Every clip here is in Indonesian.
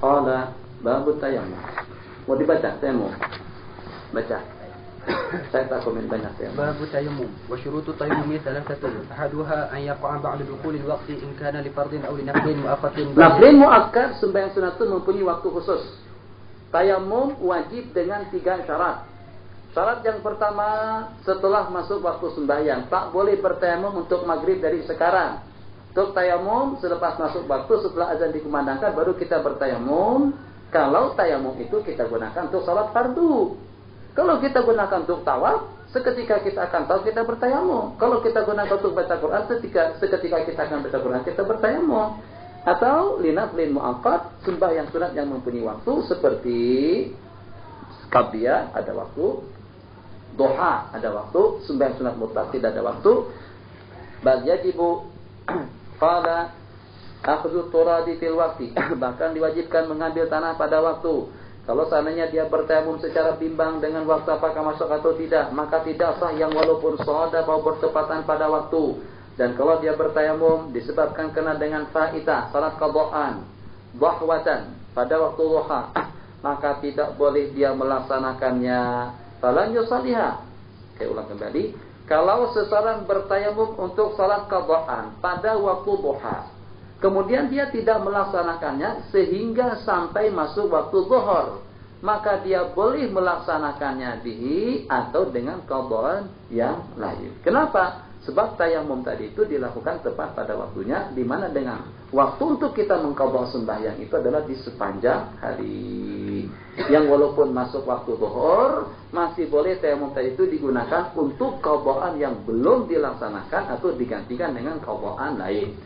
Qala babu tayammum. Mau dibaca tayamum? Baca. Saya tak komen banyak ya. باب التيمم وشروط التيمم ثلاثة أحدها أن يقع بعد دخول الوقت إن كان لفرض أو لنفل مؤقت. Nafil muakkad sembahyang sunat itu mempunyai waktu khusus. Tayamum wajib dengan 3 syarat. Syarat yang pertama, setelah masuk waktu sembahyang, tak boleh bertayamum untuk maghrib dari sekarang. Untuk tayamum selepas masuk waktu, setelah azan dikumandangkan baru kita bertayamum. Kalau tayamum itu kita gunakan untuk salat fardu. Kalau kita gunakan untuk tawaf, seketika kita akan tahu kita bertayamum. Kalau kita gunakan untuk baca Quran, seketika kita akan baca Quran, kita bertayamum. Atau linaflin mu'aqqat, sembahyang sunat yang mempunyai waktu seperti qabliyah ada waktu, duha ada waktu, sembahyang sunat mutlak tidak ada waktu. Bal yajibu qala akhdhu turadi fil waqti, bahkan diwajibkan mengambil tanah pada waktu. Kalau seandainya dia bertayamum secara bimbang dengan waktu apakah masuk atau tidak, maka tidak sah yang walaupun shahada atau bertepatan pada waktu. Dan kalau dia bertayamum disebabkan kena dengan faitah, salat qadaan, dhahwatan pada waktu duha, maka tidak boleh dia melaksanakannya. Falan yusalliha. Oke, ulang kembali. Kalau seseorang bertayamum untuk salat qadaan pada waktu duha, kemudian dia tidak melaksanakannya sehingga sampai masuk waktu zuhur, maka dia boleh melaksanakannya bihi atau dengan qadaan yang lain. Kenapa? Sebab tayamum tadi itu dilakukan tepat pada waktunya, di mana dengan waktu untuk kita mengqadha sembahyang itu adalah di sepanjang hari. Yang walaupun masuk waktu zuhur, masih boleh tayamum tadi itu digunakan untuk qadaan yang belum dilaksanakan atau digantikan dengan qadaan lain.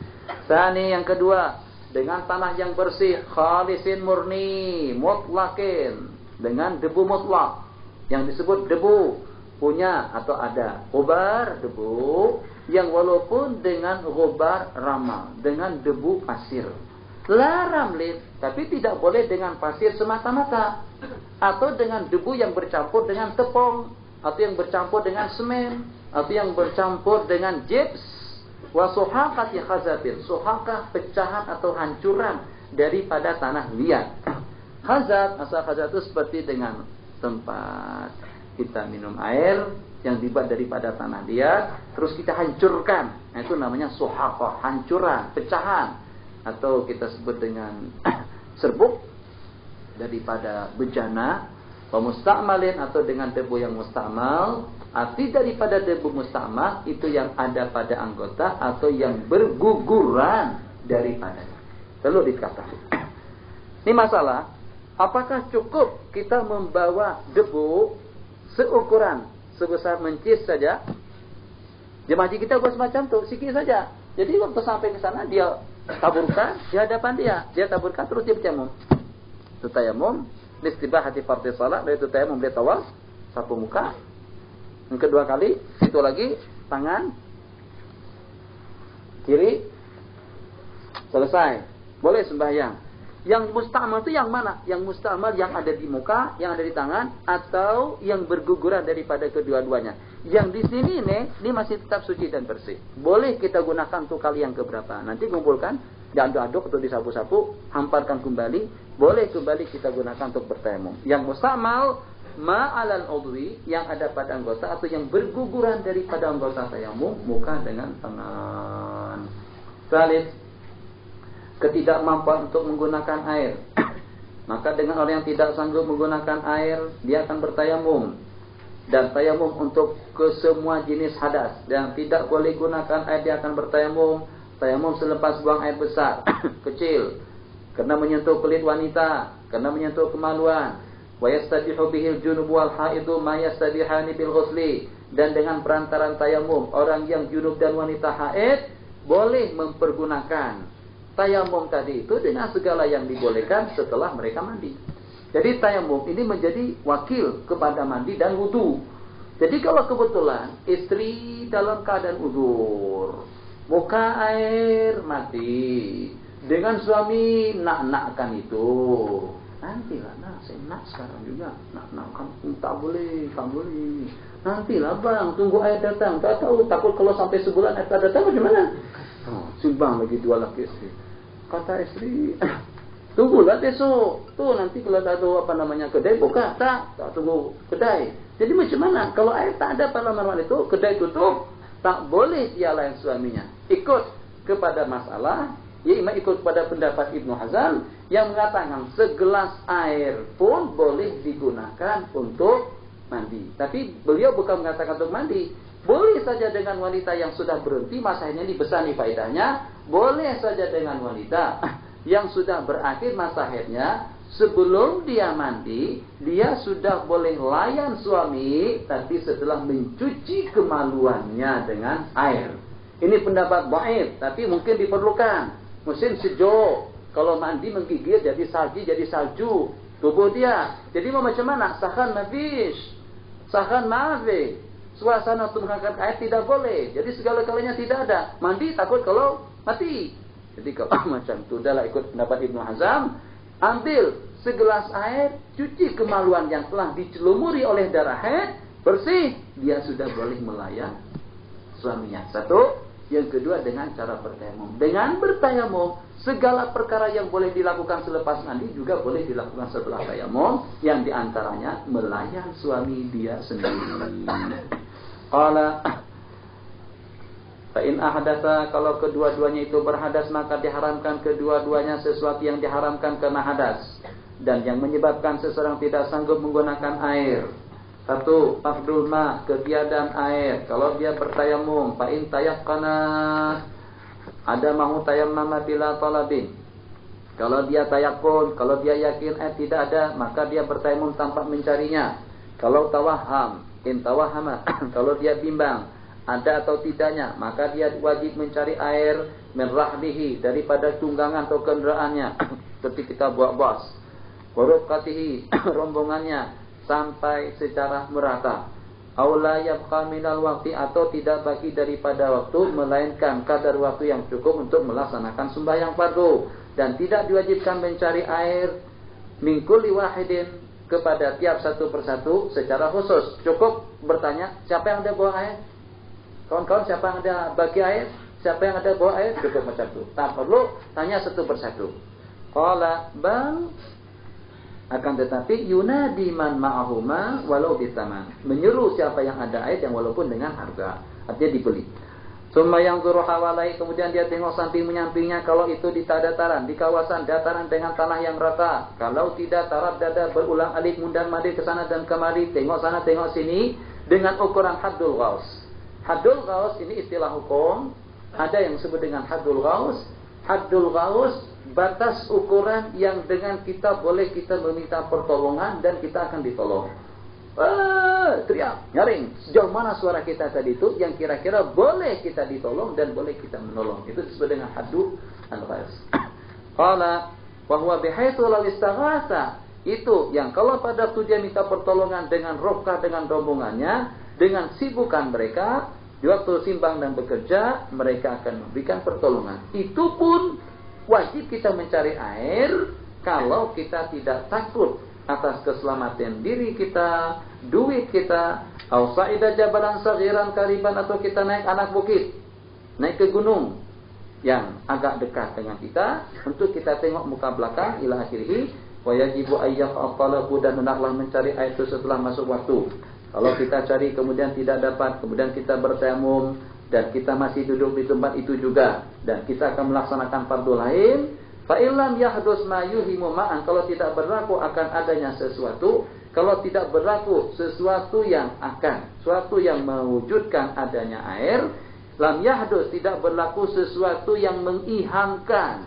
Sani yang kedua, dengan tanah yang bersih, khalisin murni, mutlakin, dengan debu mutlak. Yang disebut debu punya atau ada, ghubar debu yang walaupun dengan ghubar ramal, dengan debu pasir. La ramlin, tapi tidak boleh dengan pasir semata-mata, atau dengan debu yang bercampur dengan tepung, atau yang bercampur dengan semen, atau yang bercampur dengan gips. Wa suhaqati khazatin, suhaqah pecahan atau hancuran daripada tanah liat. Khazat, asal khazat itu seperti dengan tempat kita minum air yang dibuat daripada tanah liat, terus kita hancurkan. Nah, itu namanya suhaqah, hancuran, pecahan, atau kita sebut dengan serbuk daripada bejana. Wa musta'malin, atau dengan debu yang musta'mal. Arti daripada debu musta'mal itu yang ada pada anggota atau yang berguguran daripadanya. Perlu dikatakan. Ini masalah, apakah cukup kita membawa debu seukuran sebesar mencis saja? Jemaah haji kita buat semacam itu, sikit saja. Jadi waktu sampai ke sana dia taburkan di hadapan dia taburkan terus dia bertayamum. Itu tayamum, istibahati fardhi salat, yaitu tayamum dia tawaf, sapu muka. Yang kedua kali, itu lagi tangan kiri, selesai, boleh sembahyang. Yang musta'mal itu yang mana? Yang musta'mal yang ada di muka, yang ada di tangan, atau yang berguguran daripada kedua-duanya. Yang di sini ini masih tetap suci dan bersih. Boleh kita gunakan untuk kali yang keberapa? Nanti kumpulkan, diaduk-aduk atau disapu-sapu, hamparkan kembali. Boleh kembali kita gunakan untuk bertayamum. Yang musta'mal ma'alal udwi, yang ada pada anggota atau yang berguguran daripada anggota tayamum, muka dengan tangan. Salis, ketidakmampuan untuk menggunakan air. Maka dengan orang yang tidak sanggup menggunakan air, dia akan bertayamum. Dan tayamum untuk kesemua jenis hadas. Dan tidak boleh gunakan air, dia akan bertayamum. Tayamum selepas buang air besar, kecil, karena menyentuh kulit wanita, karena menyentuh kemaluan. Wa yastabihu bihil junub wal haidu ma yastabihani bil ghusli. Dan dengan perantaran tayamum, orang yang junub dan wanita haid boleh mempergunakan tayamum tadi itu dengan segala yang dibolehkan setelah mereka mandi. Jadi tayamum ini menjadi wakil kepada mandi dan wudu. Jadi kalau kebetulan istri dalam keadaan uzur, muka air mati, dengan suami nak-nakkan itu, nantilah, saya nak sekarang juga, nak kamu tak boleh. Nantilah bang, tunggu air datang. Tak tahu, takut kalau sampai sebulan air tak datang bagaimana? Sumbang lagi 2 laki istri. Kata istri, Tunggulah besok. Tuh nanti kalau ada kedai buka, tak tunggu kedai. Jadi macam mana? Kalau air tak ada pada malam itu, kedai tutup, tak boleh dia layan suaminya. Ikut kepada masalah, ya imam ikut pada pendapat Ibnu Hazm yang mengatakan segelas air pun boleh digunakan untuk mandi. Tapi beliau bukan mengatakan untuk mandi. Boleh saja dengan wanita yang sudah berhenti masanya ini besar nih faedahnya. Boleh saja dengan wanita yang sudah berakhir masa haidnya, sebelum dia mandi, dia sudah boleh layan suami, tapi setelah mencuci kemaluannya dengan air. Ini pendapat dhaif, tapi mungkin diperlukan. Musim sejuk, kalau mandi menggigit jadi salju tubuh dia. Jadi mau macam mana? Sahan mafish, sahan mafi. Suasana untuk mengangkat air tidak boleh. Jadi segala-galanya tidak ada. Mandi takut kalau mati. Jadi kalau macam itu, udahlah ikut pendapat Ibnu Hazm, ambil segelas air, cuci kemaluan yang telah dicelumuri oleh darah haid, bersih, dia sudah boleh melayan suaminya. Satu, yang kedua dengan cara bertayamum. Dengan bertayamum, segala perkara yang boleh dilakukan selepas mandi juga boleh dilakukan setelah tayamum, yang diantaranya melayan suami dia sendiri. Qala Fa'in ahdatha, kalau kedua-duanya itu berhadas, maka diharamkan kedua-duanya sesuatu yang diharamkan karena hadas dan yang menyebabkan seseorang tidak sanggup menggunakan air. Satu, faqdul ma, ketiadaan air. Kalau dia bertayamum, fa'in tayaqqana, ada mahu tayammama bila talabin. Kalau dia tayakun, kalau dia yakin air tidak ada, maka dia bertayamum tanpa mencarinya. Kalau tawaham, in tawahama, kalau dia bimbang ada atau tidaknya, maka dia wajib mencari air min rahlihi, daripada tunggangan atau kendaraannya. Seperti kita buat bos, warufqatihi, rombongannya, sampai secara merata. Aula yabqa minal waqti, atau tidak bagi daripada waktu, melainkan kadar waktu yang cukup untuk melaksanakan sembahyang fardu. Dan tidak diwajibkan mencari air min kulli wahidin, kepada tiap satu persatu secara khusus. Cukup bertanya, siapa yang ada bawa air? Kawan-kawan, siapa yang ada bagi air? Siapa yang ada bawa air? Cukup macam itu. Tak perlu tanya satu persatu. Qala bang, akan tetapi yunadi man ma'ahuma walau bitaman, menyuruh siapa yang ada air yang walaupun dengan harga, artinya dibeli. Summa yanzuru hawalai, kemudian dia tengok samping menyampingnya, kalau itu di dataran, di kawasan dataran dengan tanah yang rata. Kalau tidak, tarad dada, berulang alik mundar mandir ke sana dan kemari, tengok sana tengok sini, dengan ukuran haddul ghaus. Haddul ghaus ini istilah hukum, ada yang disebut dengan haddul ghaus. Haddul ghaus, batas ukuran yang dengan kita boleh kita meminta pertolongan dan kita akan ditolong. Teriak, nyaring, sejauh mana suara kita tadi itu yang kira-kira boleh kita ditolong dan boleh kita menolong. Itu disebut dengan haddul ghaus. Qala wa huwa bihaitsu law istaghatha, itu yang kalau pada waktu dia minta pertolongan dengan rokah, dengan rombongannya, dengan sibukan mereka, di waktu simbang dan bekerja, mereka akan memberikan pertolongan. Itu pun wajib kita mencari air kalau kita tidak takut atas keselamatan diri kita, duit kita, au sa'ida jabalan saghiran kariban, atau kita naik anak bukit, naik ke gunung yang agak dekat dengan kita, untuk kita tengok muka belakang ila akhirih, wa yajibu ayyaq at-talabu, dan hendaklah mencari air itu setelah masuk waktu. Kalau kita cari kemudian tidak dapat, kemudian kita bertayamum dan kita masih duduk di tempat itu juga, dan kita akan melaksanakan fardu lain, fa illam yahdus ma yuhimu ma'an, kalau tidak berlaku akan adanya sesuatu, kalau tidak berlaku sesuatu yang mewujudkan adanya air, lam yahdus, tidak berlaku sesuatu yang mengihamkan,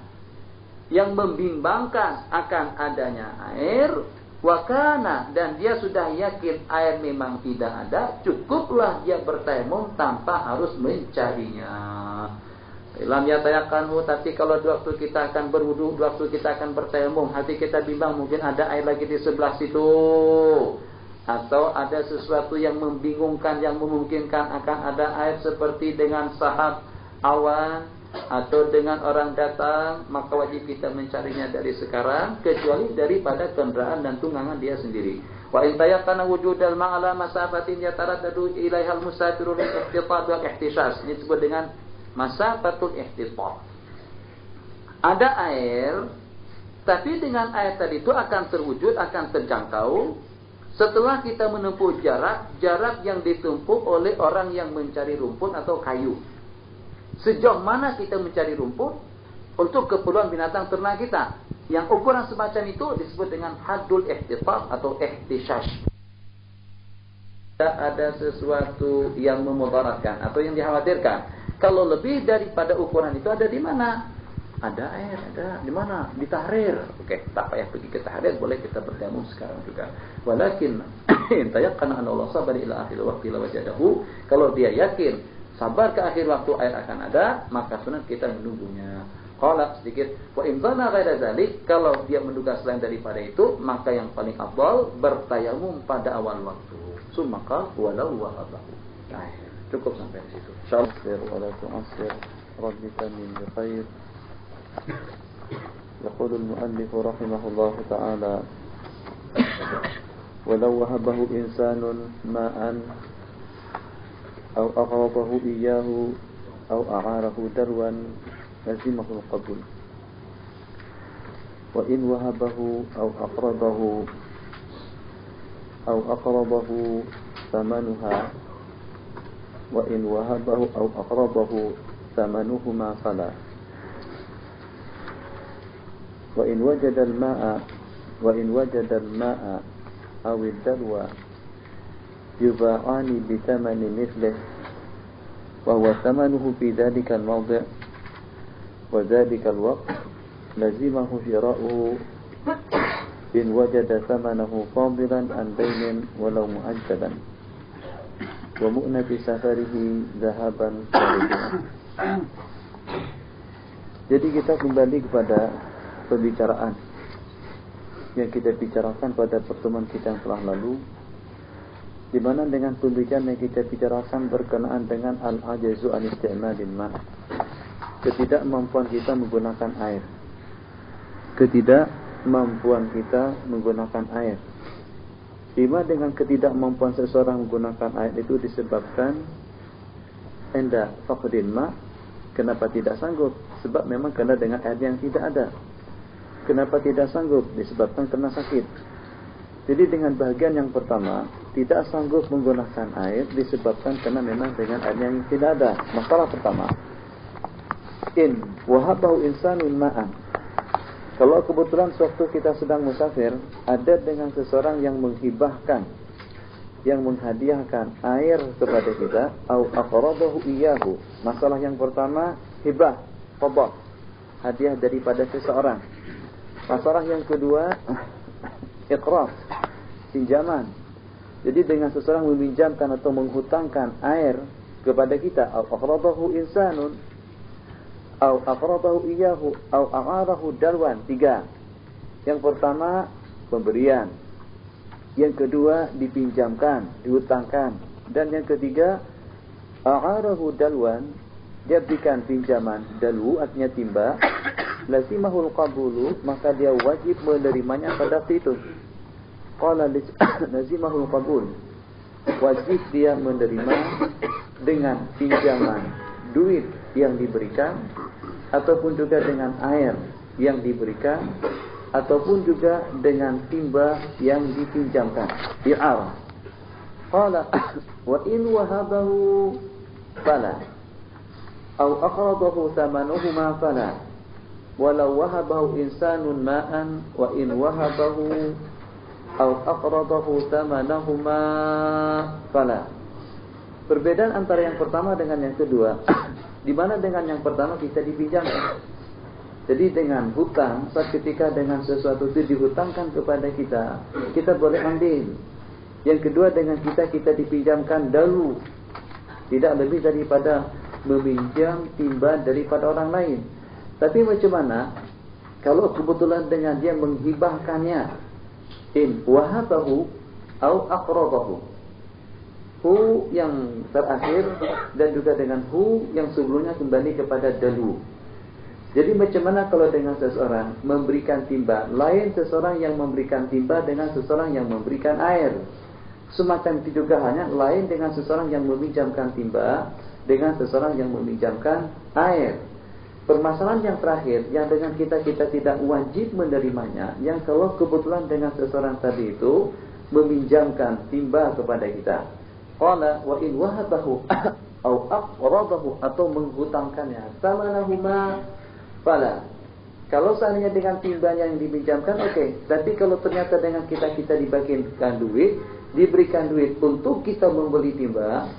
yang membimbangkan akan adanya air, wakana, dan dia sudah yakin air memang tidak ada, cukuplah dia bertayamum tanpa harus mencarinya. Lam yatayakanhu, tapi kalau di waktu kita akan berwudu, di waktu kita akan bertayamum, hati kita bimbang, mungkin ada air lagi di sebelah situ, atau ada sesuatu yang membingungkan, yang memungkinkan akan ada air, seperti dengan sahab awan atau dengan orang datang, maka wajib kita mencarinya dari sekarang, kecuali daripada kendaraan dan tunggangan dia sendiri. Wa in tayaqqana wujudal ma'ala masafatin yataraddadu ilaihal musafiru lil ihtitat wal ihtisas. Ini disebut dengan masafatul ihtitat. Ada air Tapi dengan air tadi itu akan terwujud, akan terjangkau setelah kita menempuh jarak yang ditempuh oleh orang yang mencari rumput atau kayu. Sejauh mana kita mencari rumput untuk keperluan binatang ternak kita. Yang ukuran semacam itu disebut dengan haddul ihtitab atau ihtishash. Ada sesuatu yang memudaratkan atau yang dikhawatirkan. Kalau lebih daripada ukuran itu ada di mana? Ada air, ada di mana? Di Tahrir. Oke, tak payah pergi ke Tahrir, boleh kita bertemu sekarang juga. Walakin tayaqqana anna Allah sabar ila akhir waqti la wajadahu. Kalau dia yakin sabar ke akhir waktu air akan ada, maka sunat kita menunggunya. Qala sedikit wa in dzana ghaira dzalik, kalau dia menduga selain daripada itu, maka yang paling afdal bertayamum pada awal waktu. Sumaka walau wahabahu. Nah, cukup sampai di situ. Insyaallah wala tu'assir rabbika min khair. يقول المؤلف رحمه الله تعالى ولو وهبه إنسان ماء أو أقرضه إياه أو أعاره دلوا لزمه القبول وإن وهبه أو أقرضه ثمنها وإن وهبه أو أقرضه ثمنهما فلا وإن وجد الماء أو الدلو يباعان بثمن مثله وهو ثمنه في ذلك الموضع وذلك الوقت لزمه شراؤه إن وجد ثمنه فاضلا عن دين ولو مؤجلا ومؤنة سفره ذهبا ورجلا. Jadi kita kembali kepada pembicaraan yang kita bicarakan pada pertemuan kita yang telah lalu, di mana dengan pembicaraan yang kita bicarakan berkenaan dengan al-ajazu an isti'malil ma', ketidakmampuan kita menggunakan air, di mana dengan ketidakmampuan seseorang menggunakan air itu disebabkan inda faqdil ma'. Kenapa tidak sanggup? Sebab memang kena dengan air yang tidak ada. Kenapa tidak sanggup? Disebabkan kena sakit. Jadi dengan bahagian yang pertama, tidak sanggup menggunakan air disebabkan kena memang dengan air yang tidak ada. Masalah pertama, in wahabahu insanun ma'an. Kalau kebetulan sewaktu kita sedang musafir, ada dengan seseorang yang menghibahkan, yang menghadiahkan air kepada kita, au aqradahu iyyahu. Masalah yang pertama, hibah, qadha, hadiah daripada seseorang. Masalah yang kedua, iqrad, pinjaman. Jadi dengan seseorang meminjamkan atau menghutangkan air kepada kita, au aqradahu insanun, au aqradahu iyyahu, au a'arahu dalwan. 3. Yang pertama, pemberian. Yang kedua, dipinjamkan, dihutangkan. Dan yang ketiga, a'arahu dalwan, dia berikan pinjaman. Dalu artinya timba. Lazimahul qabulu, maka dia wajib menerimanya pada waktu itu. Qala lazimahul qabul, wajib dia menerima dengan pinjaman duit yang diberikan, ataupun juga dengan air yang diberikan, ataupun juga dengan timba yang dipinjamkan. I'arah. Qala wa in wahabahu fala au aqradahu thamanuhuma fala walau wahabahu insanun ma'an wa in wahabahu au aqradahu thamanahuma fala. Perbedaan antara yang pertama dengan yang kedua, di mana dengan yang pertama kita dipinjamkan. Jadi dengan hutang, saat ketika dengan sesuatu itu dihutangkan kepada kita, kita boleh ambil. Yang kedua dengan kita dipinjamkan dalu, tidak lebih daripada meminjam timba daripada orang lain. Tapi macam mana kalau kebetulan dengan dia menghibahkannya, in wahabahu au aqradahu, hu yang terakhir dan juga dengan hu yang sebelumnya kembali kepada dalu. Jadi macam mana kalau dengan seseorang memberikan timba, lain seseorang yang memberikan timba dengan seseorang yang memberikan air. Semacam itu juga hanya lain dengan seseorang yang meminjamkan timba dengan seseorang yang meminjamkan air. Permasalahan yang terakhir, yang dengan kita tidak wajib menerimanya, yang kalau kebetulan dengan seseorang tadi itu meminjamkan timba kepada kita. Qala wa in wahabahu au aqradahu, atau menghutangkannya, samanahuma fala. Kalau seandainya dengan timbanya yang dipinjamkan, oke. Tapi kalau ternyata dengan kita dibagikan duit, diberikan duit untuk kita membeli timba,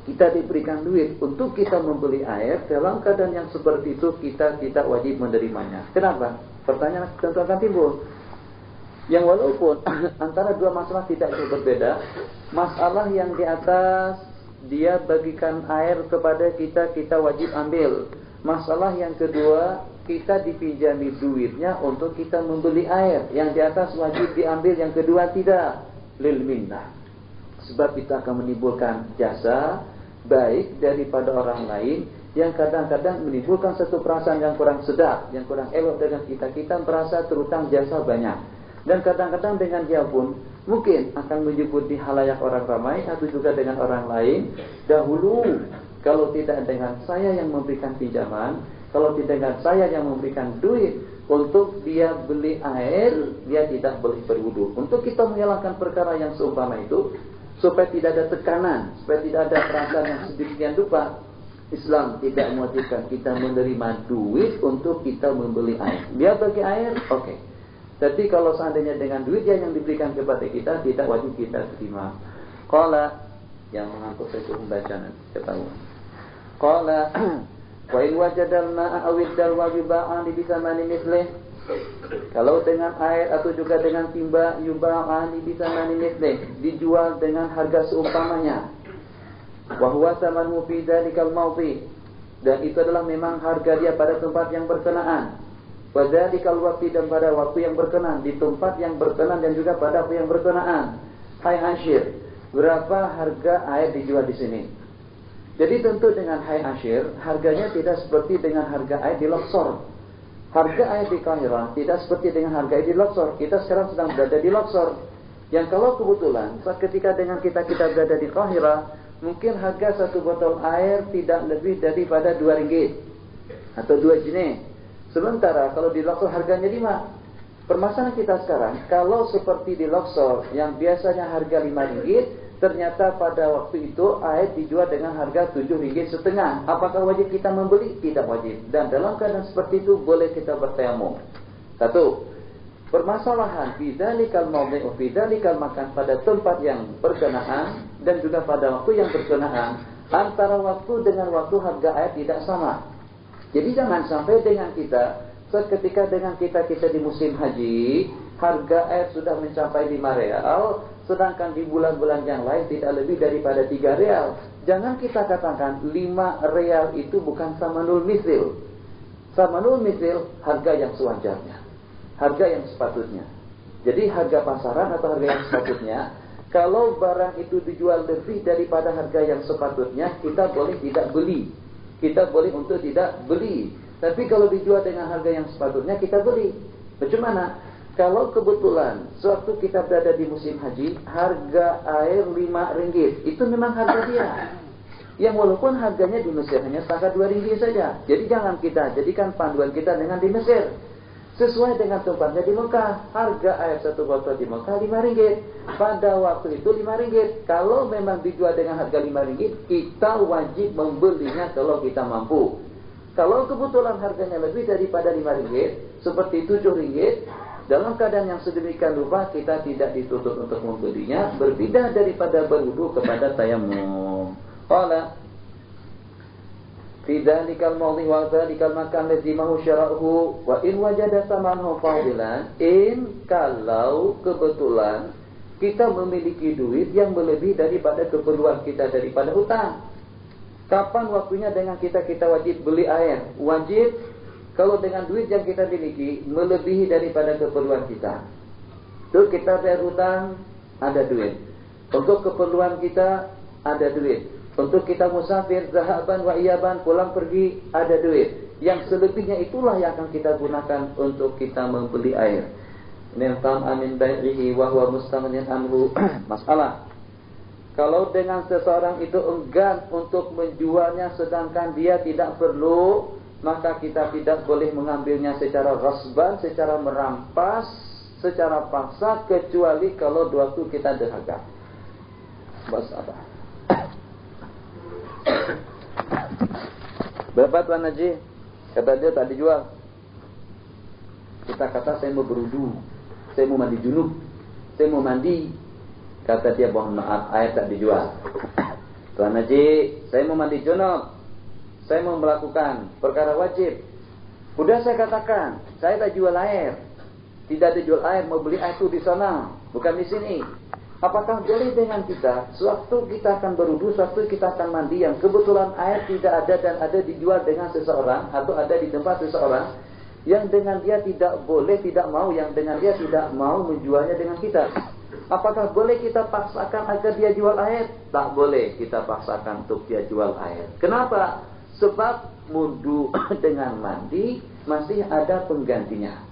kita diberikan duit untuk kita membeli air, dalam keadaan yang seperti itu kita tidak wajib menerimanya. Kenapa? Pertanyaan tentu akan timbul. Yang walaupun antara dua masalah tidak berbeda, masalah yang di atas dia bagikan air kepada kita, kita wajib ambil. Masalah yang kedua, kita dipinjami duitnya untuk kita membeli air. Yang di atas wajib diambil, yang kedua tidak. Lil minnah. Sebab kita akan menimbulkan jasa baik daripada orang lain, yang kadang-kadang menimbulkan satu perasaan yang kurang sedap, yang kurang elok dengan kita merasa terutang jasa banyak. Dan kadang-kadang dengan dia pun mungkin akan menyebut di halayak orang ramai, atau juga dengan orang lain, dahulu kalau tidak dengan saya yang memberikan pinjaman, kalau tidak dengan saya yang memberikan duit untuk dia beli air, dia tidak boleh berwudu. Untuk kita menghilangkan perkara yang seumpama itu, supaya tidak ada tekanan, supaya tidak ada perasaan yang sedemikian rupa, Islam tidak mewajibkan kita menerima duit untuk kita membeli air. Dia bagi air, oke. Tapi kalau seandainya dengan duit yang diberikan kepada kita, tidak wajib kita terima. Qala, yang mengantuk saya itu pembacaan ketahuan. Qala wa in wajadal ma'a awid dalwa biba'an bisamani mislih. Kalau dengan air atau juga dengan timba, yuba'an bisamani mislih, dijual dengan harga seumpamanya. Wa huwa thamanu fi dzalikal mawdi, dan itu adalah memang harga dia pada tempat yang berkenaan. Wa dzalikal waqti, dan pada waktu yang berkenaan, di tempat yang berkenaan dan juga pada waktu yang berkenaan. Hai Ashir, berapa harga air dijual di sini? Jadi tentu dengan hai Ashir, harganya tidak seperti dengan harga air di Luxor. Harga air di Kahira tidak seperti dengan harga air di Luxor. Kita sekarang sedang berada di Luxor. Yang kalau kebetulan saat ketika dengan kita berada di Kahira, mungkin harga satu botol air tidak lebih daripada 2 ringgit atau 2 jine. Sementara kalau di Luxor harganya 5. Permasalahan kita sekarang, kalau seperti di Luxor yang biasanya harga 5 ringgit, ternyata pada waktu itu air dijual dengan harga 7 ringgit setengah. Apakah wajib kita membeli? Tidak wajib. Dan dalam keadaan seperti itu boleh kita bertayamum. Satu, permasalahan bidzalikal mawdi' bidzalikal makan, pada tempat yang berkenaan dan juga pada waktu yang berkenaan. Antara waktu dengan waktu harga air tidak sama. Jadi jangan sampai dengan kita seketika dengan kita di musim haji, harga air sudah mencapai 5 real, sedangkan di bulan-bulan yang lain tidak lebih daripada 3 real. Jangan kita katakan 5 real itu bukan samanul misil. Samanul misil harga yang sewajarnya, harga yang sepatutnya. Jadi harga pasaran atau harga yang sepatutnya. Kalau barang itu dijual lebih daripada harga yang sepatutnya, kita boleh tidak beli. Kita boleh untuk tidak beli. Tapi kalau dijual dengan harga yang sepatutnya, kita beli. Bagaimana? Kalau kebetulan sewaktu kita berada di musim haji, harga air 5 ringgit, itu memang harga dia. Yang walaupun harganya di Mesir hanya setakat 2 ringgit saja. Jadi jangan kita jadikan panduan kita dengan di Mesir. Sesuai dengan tempatnya di Mekah, harga air satu botol di Mekah 5 ringgit. Pada waktu itu 5 ringgit. Kalau memang dijual dengan harga 5 ringgit, kita wajib membelinya kalau kita mampu. Kalau kebetulan harganya lebih daripada 5 ringgit, seperti 7 ringgit, dalam keadaan yang sedemikian rupa kita tidak dituntut untuk membelinya, berbeda daripada berwudu kepada tayamum. Qala fi dzalikal mawdi' wa dzalikal makan lazimahu syara'uhu wa in wajada samanhu fadilan, in kalau kebetulan kita memiliki duit yang melebihi daripada keperluan kita daripada hutang. Kapan waktunya dengan kita wajib beli air? Wajib kalau dengan duit yang kita miliki melebihi daripada keperluan kita. Untuk kita bayar hutang, ada duit. Untuk keperluan kita, ada duit. Untuk kita musafir, zahaban wa iyaban, pulang pergi, ada duit. Yang selebihnya itulah yang akan kita gunakan untuk kita membeli air. Niltam amin bai'ihi wa huwa mustaghnin anhu. Masalah, kalau dengan seseorang itu enggan untuk menjualnya sedangkan dia tidak perlu, maka kita tidak boleh mengambilnya secara ghasban, secara merampas, secara paksa, kecuali kalau waktu kita dahaga. Bas apa? Berapa Tuan Haji? Kata dia tak dijual. Kita kata saya mau berudu, saya mau mandi junub, saya mau mandi. Kata dia mohon maaf, air tak dijual. Tuan Haji, saya mau mandi junub, saya mau melakukan perkara wajib. Sudah saya katakan, saya tak jual air. Tidak dijual air, mau beli air itu di sana, bukan di sini. Apakah boleh dengan kita, sewaktu kita akan berudu, sewaktu kita akan mandi, yang kebetulan air tidak ada dan ada dijual dengan seseorang, atau ada di tempat seseorang, yang dengan dia tidak boleh, tidak mau, yang dengan dia tidak mau menjualnya dengan kita. Apakah boleh kita paksakan agar dia jual air? Tak boleh kita paksakan untuk dia jual air. Kenapa? Sebab wudu dengan mandi masih ada penggantinya.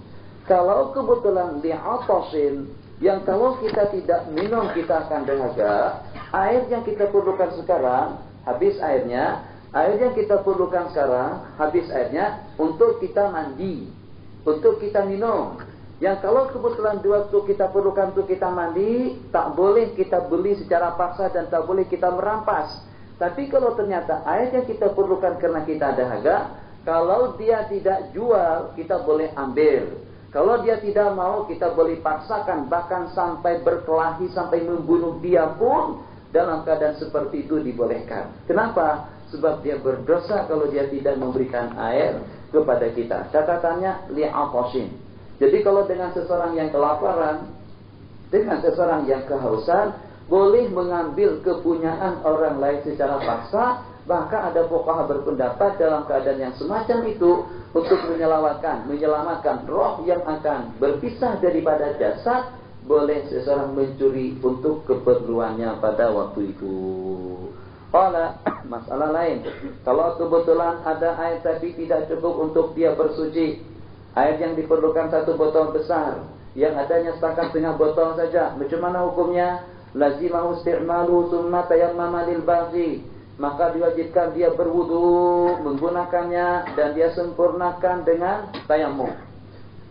Kalau kebetulan li'atasin, yang kalau kita tidak minum kita akan dahaga, air yang kita perlukan sekarang habis airnya, air yang kita perlukan sekarang habis airnya untuk kita mandi, untuk kita minum. Yang kalau kebetulan di waktu kita perlukan untuk kita mandi, tak boleh kita beli secara paksa dan tak boleh kita merampas. Tapi kalau ternyata air yang kita perlukan karena kita dahaga, kalau dia tidak jual, kita boleh ambil. Kalau dia tidak mau, kita boleh paksakan, bahkan sampai berkelahi, sampai membunuh dia pun, dalam keadaan seperti itu dibolehkan. Kenapa? Sebab dia berdosa kalau dia tidak memberikan air kepada kita. Catatannya li'atasin. Jadi kalau dengan seseorang yang kelaparan, dengan seseorang yang kehausan, boleh mengambil kepunyaan orang lain secara paksa. Bahkan ada fuqaha berpendapat dalam keadaan yang semacam itu, untuk menyelamatkan roh yang akan berpisah daripada jasad, boleh seseorang mencuri untuk keperluannya pada waktu itu. Qala, masalah lain, kalau kebetulan ada air tapi tidak cukup untuk dia bersuci, air yang diperlukan 1 botol besar, yang adanya setakat setengah botol saja, macam mana hukumnya? Lazimahu isti'malu thumma tayammama lil baghi. Maka diwajibkan dia berwudu, menggunakannya, dan dia sempurnakan dengan tayammum.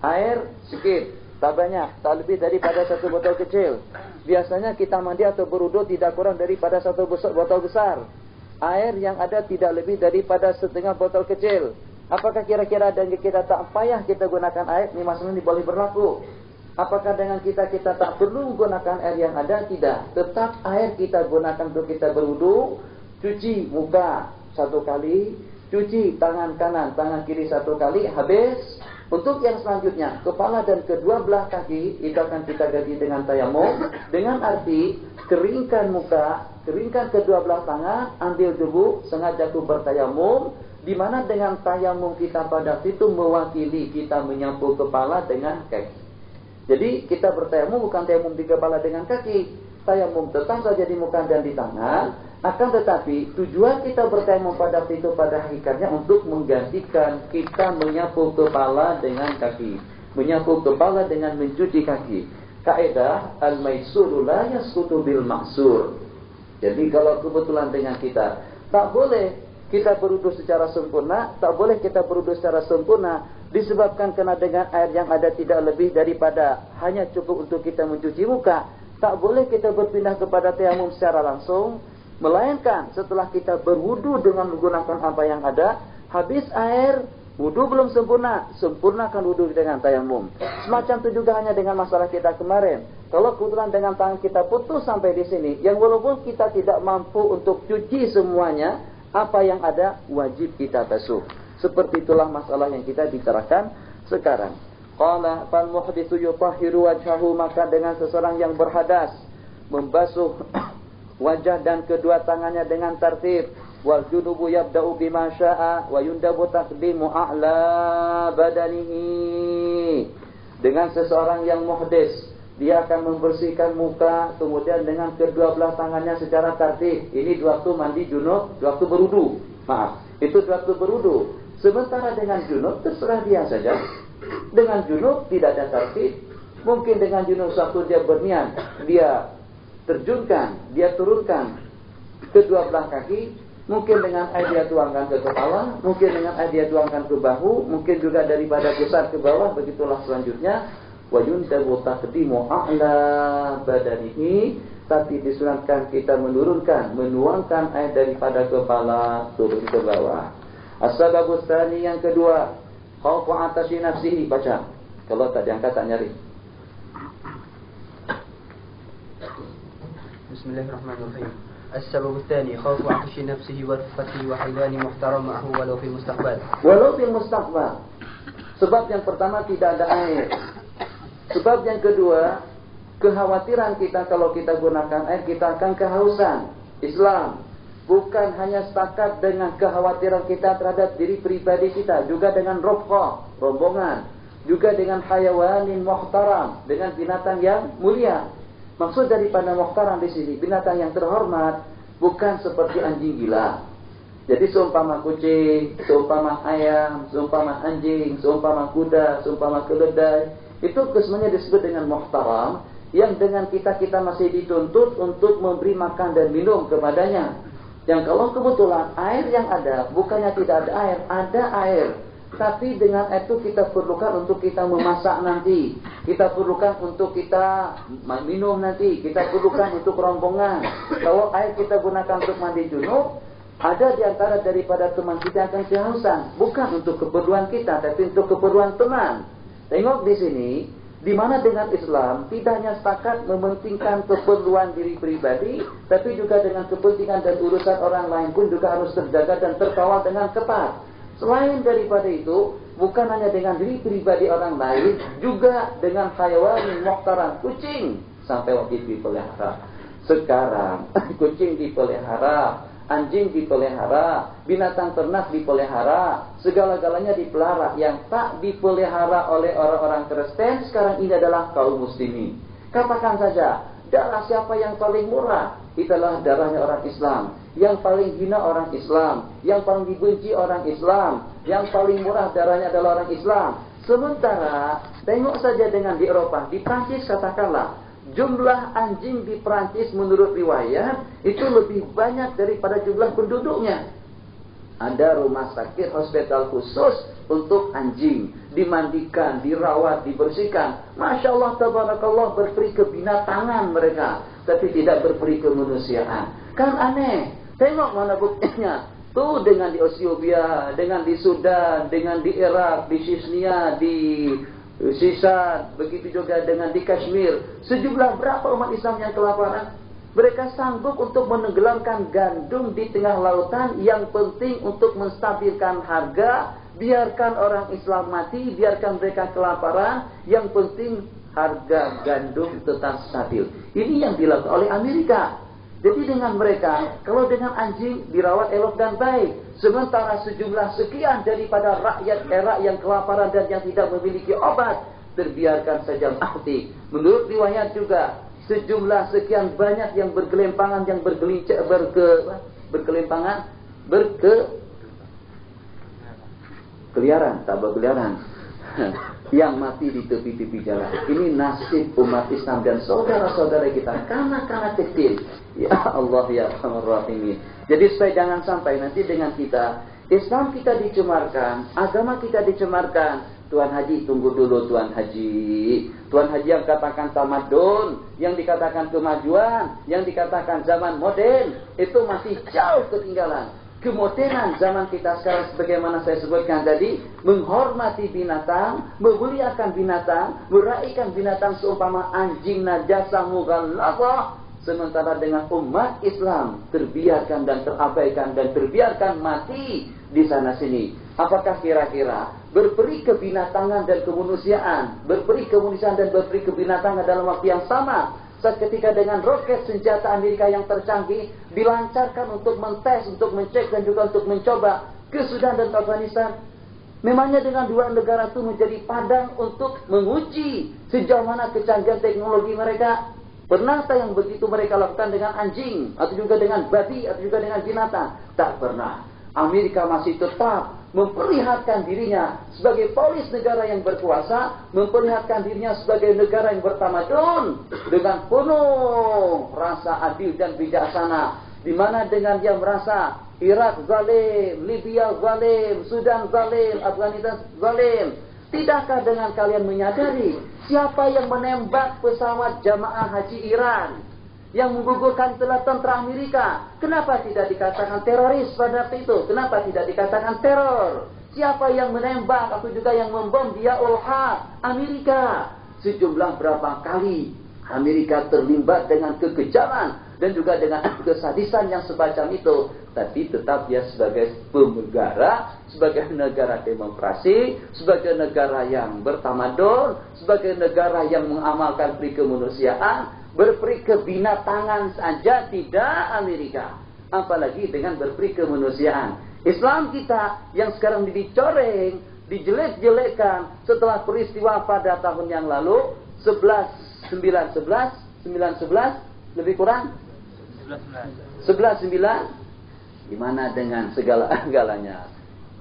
Air sedikit, tak banyak, tak lebih daripada 1 botol kecil. Biasanya kita mandi atau berwudu tidak kurang daripada 1 botol besar. Air yang ada tidak lebih daripada setengah botol kecil. Apakah kira-kira dan kita tak payah kita gunakan air? Ini masalah ini boleh berlaku. Apakah dengan kita tak perlu menggunakan air yang ada? Tidak. Tetap air kita gunakan untuk kita berwudu. Cuci muka 1 kali, cuci tangan kanan, tangan kiri 1 kali, habis. Untuk yang selanjutnya, kepala dan kedua belah kaki, itu akan kita ganti dengan tayammum. Dengan arti, keringkan muka, keringkan kedua belah tangan, ambil debu, sengaja itu bertayammum. Di mana dengan tayammum kita pada itu mewakili kita menyapu kepala dengan kaki. Jadi kita bertayammum bukan tayammum di kepala dengan kaki. Tayammum tetap saja di muka dan di tangan. Akan tetapi tujuan kita bertayammum pada itu pada hakikatnya untuk menggantikan kita menyapu kepala dengan kaki, menyapu kepala dengan mencuci kaki. Kaidah al-maisuru la yasqutu bil maksur. Jadi kalau kebetulan dengan kita tak boleh kita berwudu secara sempurna, tak boleh kita berwudu secara sempurna disebabkan karena dengan air yang ada tidak lebih daripada hanya cukup untuk kita mencuci muka. Tak boleh kita berpindah kepada tayammum secara langsung. Melainkan setelah kita berwudu dengan menggunakan apa yang ada, habis air, wudu belum sempurna, sempurnakan wudu dengan tayammum. Semacam itu juga hanya dengan masalah kita kemarin. Kalau kebetulan dengan tangan kita putus sampai di sini, yang walaupun kita tidak mampu untuk cuci semuanya, apa yang ada wajib kita basuh. Seperti itulah masalah yang kita bicarakan sekarang. Qala fal muhditsu yutahhiru wajhahu, maka dengan seseorang yang berhadas membasuh wajah dan kedua tangannya dengan tertib. Wal junubu yabda'u bima syaa wa yundabu taqdimu a'la badanihi. Dengan seseorang yang muhdis, dia akan membersihkan muka kemudian dengan kedua belah tangannya secara tertib. Ini waktu mandi junub, waktu berwudu. Maaf, itu waktu berwudu. Sementara dengan junub terserah dia saja. Dengan junub tidak ada tertib. Mungkin dengan junub waktu dia berniat, dia terjunkan, dia turunkan kedua belah kaki, Mungkin dengan air dia tuangkan ke kepala, mungkin dengan air dia tuangkan ke bahu, mungkin juga daripada pusat ke bawah. Begitulah selanjutnya. Wa yundabu taqdimu a'la badanihi, tapi disunatkan kita menuangkan air daripada kepala turun ke bawah. As-sababus tsani, yang kedua, khaufu atashi nafsihi, baca. Kalau tak diangkat tak nyari. Bismillahirrahmanirrahim. السبب الثاني خوف عطش نفسه ورفقته وحيوان محترم معه ولو في المستقبل. Walau fil mustaqbal. Sebab yang pertama tidak ada air. Sebab yang kedua, kekhawatiran kita kalau kita gunakan air kita akan kehausan. Islam bukan hanya setakat dengan kekhawatiran kita terhadap diri pribadi kita, juga dengan rofqah, rombongan, juga dengan hayawanin muhtaram, dengan binatang yang mulia. Maksud daripada muhtaram di sini binatang yang terhormat, bukan seperti anjing gila. Jadi seumpama kucing, seumpama ayam, seumpama anjing, seumpama kuda, seumpama keledai, itu semuanya disebut dengan muhtaram, yang dengan kita masih dituntut untuk memberi makan dan minum kepadanya. Yang kalau kebetulan air yang ada, bukannya tidak ada air. Tapi dengan itu kita perlukan untuk kita memasak nanti, kita perlukan untuk kita minum nanti, kita perlukan untuk rombongan. Kalau air kita gunakan untuk mandi junub, ada di antara daripada teman kita akan kehausan, bukan untuk keperluan kita, tapi untuk keperluan teman. Tengok di sini, di mana dengan Islam tidak hanya setakat mementingkan keperluan diri pribadi, tapi juga dengan kepentingan dan urusan orang lain pun juga harus terjaga dan terkawal dengan ketat. Selain daripada itu, bukan hanya dengan diri pribadi orang lain, juga dengan hayawan muhtaram, kucing sampai wajib dipelihara. Sekarang kucing dipelihara, anjing dipelihara, binatang ternak dipelihara, segala-galanya dipelihara. Yang tak dipelihara oleh orang-orang Kristen sekarang ini adalah kaum muslimin. Katakan saja, darah siapa yang paling murah? Itulah darahnya orang Islam. Yang paling hina orang Islam, yang paling dibenci orang Islam, yang paling murah darahnya adalah orang Islam. Sementara tengok saja dengan di Eropa, di Prancis katakanlah, jumlah anjing di Prancis menurut riwayat itu lebih banyak daripada jumlah penduduknya. Ada rumah sakit, hospital khusus untuk anjing, dimandikan, dirawat, dibersihkan. Masya Allah, tabarakallah, berperi kebinatangan mereka, tapi tidak berperi kemanusiaan. Kan aneh. Tengok mana buktinya. Tuh dengan di Ethiopia, dengan di Sudan, dengan di Irak, di Chechnya, di Sisan, begitu juga dengan di Kashmir. Sejumlah berapa umat Islam yang kelaparan? Mereka sanggup untuk menenggelamkan gandum di tengah lautan, yang penting untuk menstabilkan harga. Biarkan orang Islam mati, biarkan mereka kelaparan, yang penting harga gandum tetap stabil. Ini yang dilakukan oleh Amerika. Jadi dengan mereka, kalau dengan anjing dirawat elok dan baik, sementara sejumlah sekian daripada rakyat era yang kelaparan dan yang tidak memiliki obat, terbiarkan saja mati. Menurut riwayat juga, sejumlah sekian banyak yang bergelimpangan, yang bergelincir, berkelimpangan, keliaran, tak berkeliaran, yang mati di tepi-tepi jalan. Ini nasib umat Islam dan saudara-saudara kita, kanak-kanak kecil. Ya Allah, ya Arhamar Rahimin. Jadi supaya jangan sampai nanti dengan kita, Islam kita dicemarkan, agama kita dicemarkan. Tuan Haji, tunggu dulu Tuan Haji. Tuan Haji yang katakan tamadun, yang dikatakan kemajuan, yang dikatakan zaman modern, itu masih jauh ketinggalan. Kemodernan zaman kita sekarang, sebagaimana saya sebutkan tadi, menghormati binatang, memuliakan binatang, meraihkan binatang seumpama anjing najasa mughallazah. Sementara dengan umat Islam terbiarkan dan terabaikan dan terbiarkan mati di sana sini. Apakah kira-kira berperi kebinatangan dan kemanusiaan, berperi kemanusiaan dan berperi kebinatangan dalam waktu yang sama, saat ketika dengan roket senjata Amerika yang tercanggih dilancarkan untuk mentes, untuk mencek dan juga untuk mencoba ke Sudan dan Afghanistan? Memangnya dengan dua negara itu menjadi padang untuk menguji sejauh mana kecanggihan teknologi mereka? Pernah tak yang begitu mereka lakukan dengan anjing, atau juga dengan babi, atau juga dengan binatang? Tak pernah. Amerika masih tetap memperlihatkan dirinya sebagai polis negara yang berkuasa, memperlihatkan dirinya sebagai negara yang bertamadun dengan penuh rasa adil dan bijaksana. Di mana dengan dia merasa Irak zalim, Libya zalim, Sudan zalim, Afghanistan zalim. Tidakkah dengan kalian menyadari siapa yang menembak pesawat jamaah haji Iran, yang menggugurkan tentara Amerika? Kenapa tidak dikatakan teroris pada waktu itu? Kenapa tidak dikatakan teror? Siapa yang menembak atau juga yang membom dia Haq, Amerika? Sejumlah berapa kali Amerika terlibat dengan kekejaman dan juga dengan kesadisan yang semacam itu. Tapi tetap dia sebagai pemegara, sebagai negara demokrasi, sebagai negara yang bertamadun, sebagai negara yang mengamalkan peri kemanusiaan, berperi kebinatangan saja tidak Amerika. Apalagi dengan berperi kemanusiaan. Islam kita yang sekarang dicoreng, dijelek-jelekkan setelah peristiwa pada tahun yang lalu 9/11 lebih kurang 11/9, di mana dengan segala-galanya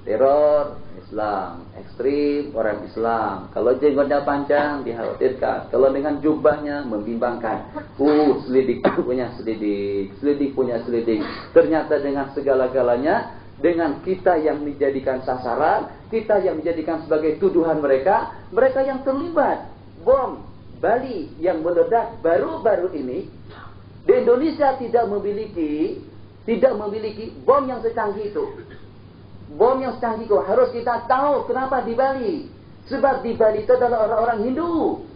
teror Islam, ekstrim orang Islam. Kalau jenggotnya panjang dikhawatirkan, kalau dengan jubahnya membimbangkan. Selidik punya selidik, selidik punya selidik. Ternyata dengan segala-galanya, dengan kita yang dijadikan sasaran, kita yang dijadikan sebagai tuduhan mereka, mereka yang terlibat. Bom Bali yang meledak baru-baru ini, di Indonesia tidak memiliki bom yang secanggih itu. Bom yang secanggih itu harus kita tahu kenapa di Bali. Sebab di Bali itu adalah orang-orang Hindu.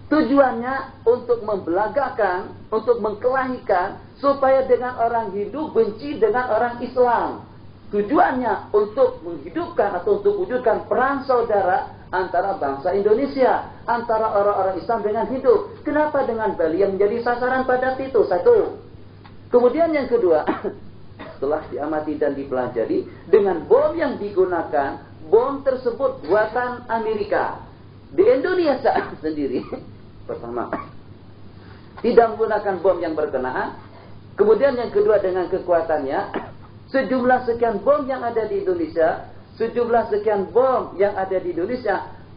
Tujuannya untuk membelagakan, untuk mengkelahikan, supaya dengan orang Hindu benci dengan orang Islam. Tujuannya untuk menghidupkan atau untuk wujudkan perang saudara antara bangsa Indonesia, antara orang-orang Islam dengan Hindu. Kenapa dengan Bali yang menjadi sasaran pada itu? Satu. Kemudian yang kedua, setelah diamati dan dipelajari, dengan bom yang digunakan, bom tersebut buatan Amerika. Di Indonesia sendiri, pertama, tidak menggunakan bom yang berkenaan. Kemudian yang kedua, dengan kekuatannya, sejumlah sekian bom yang ada di Indonesia,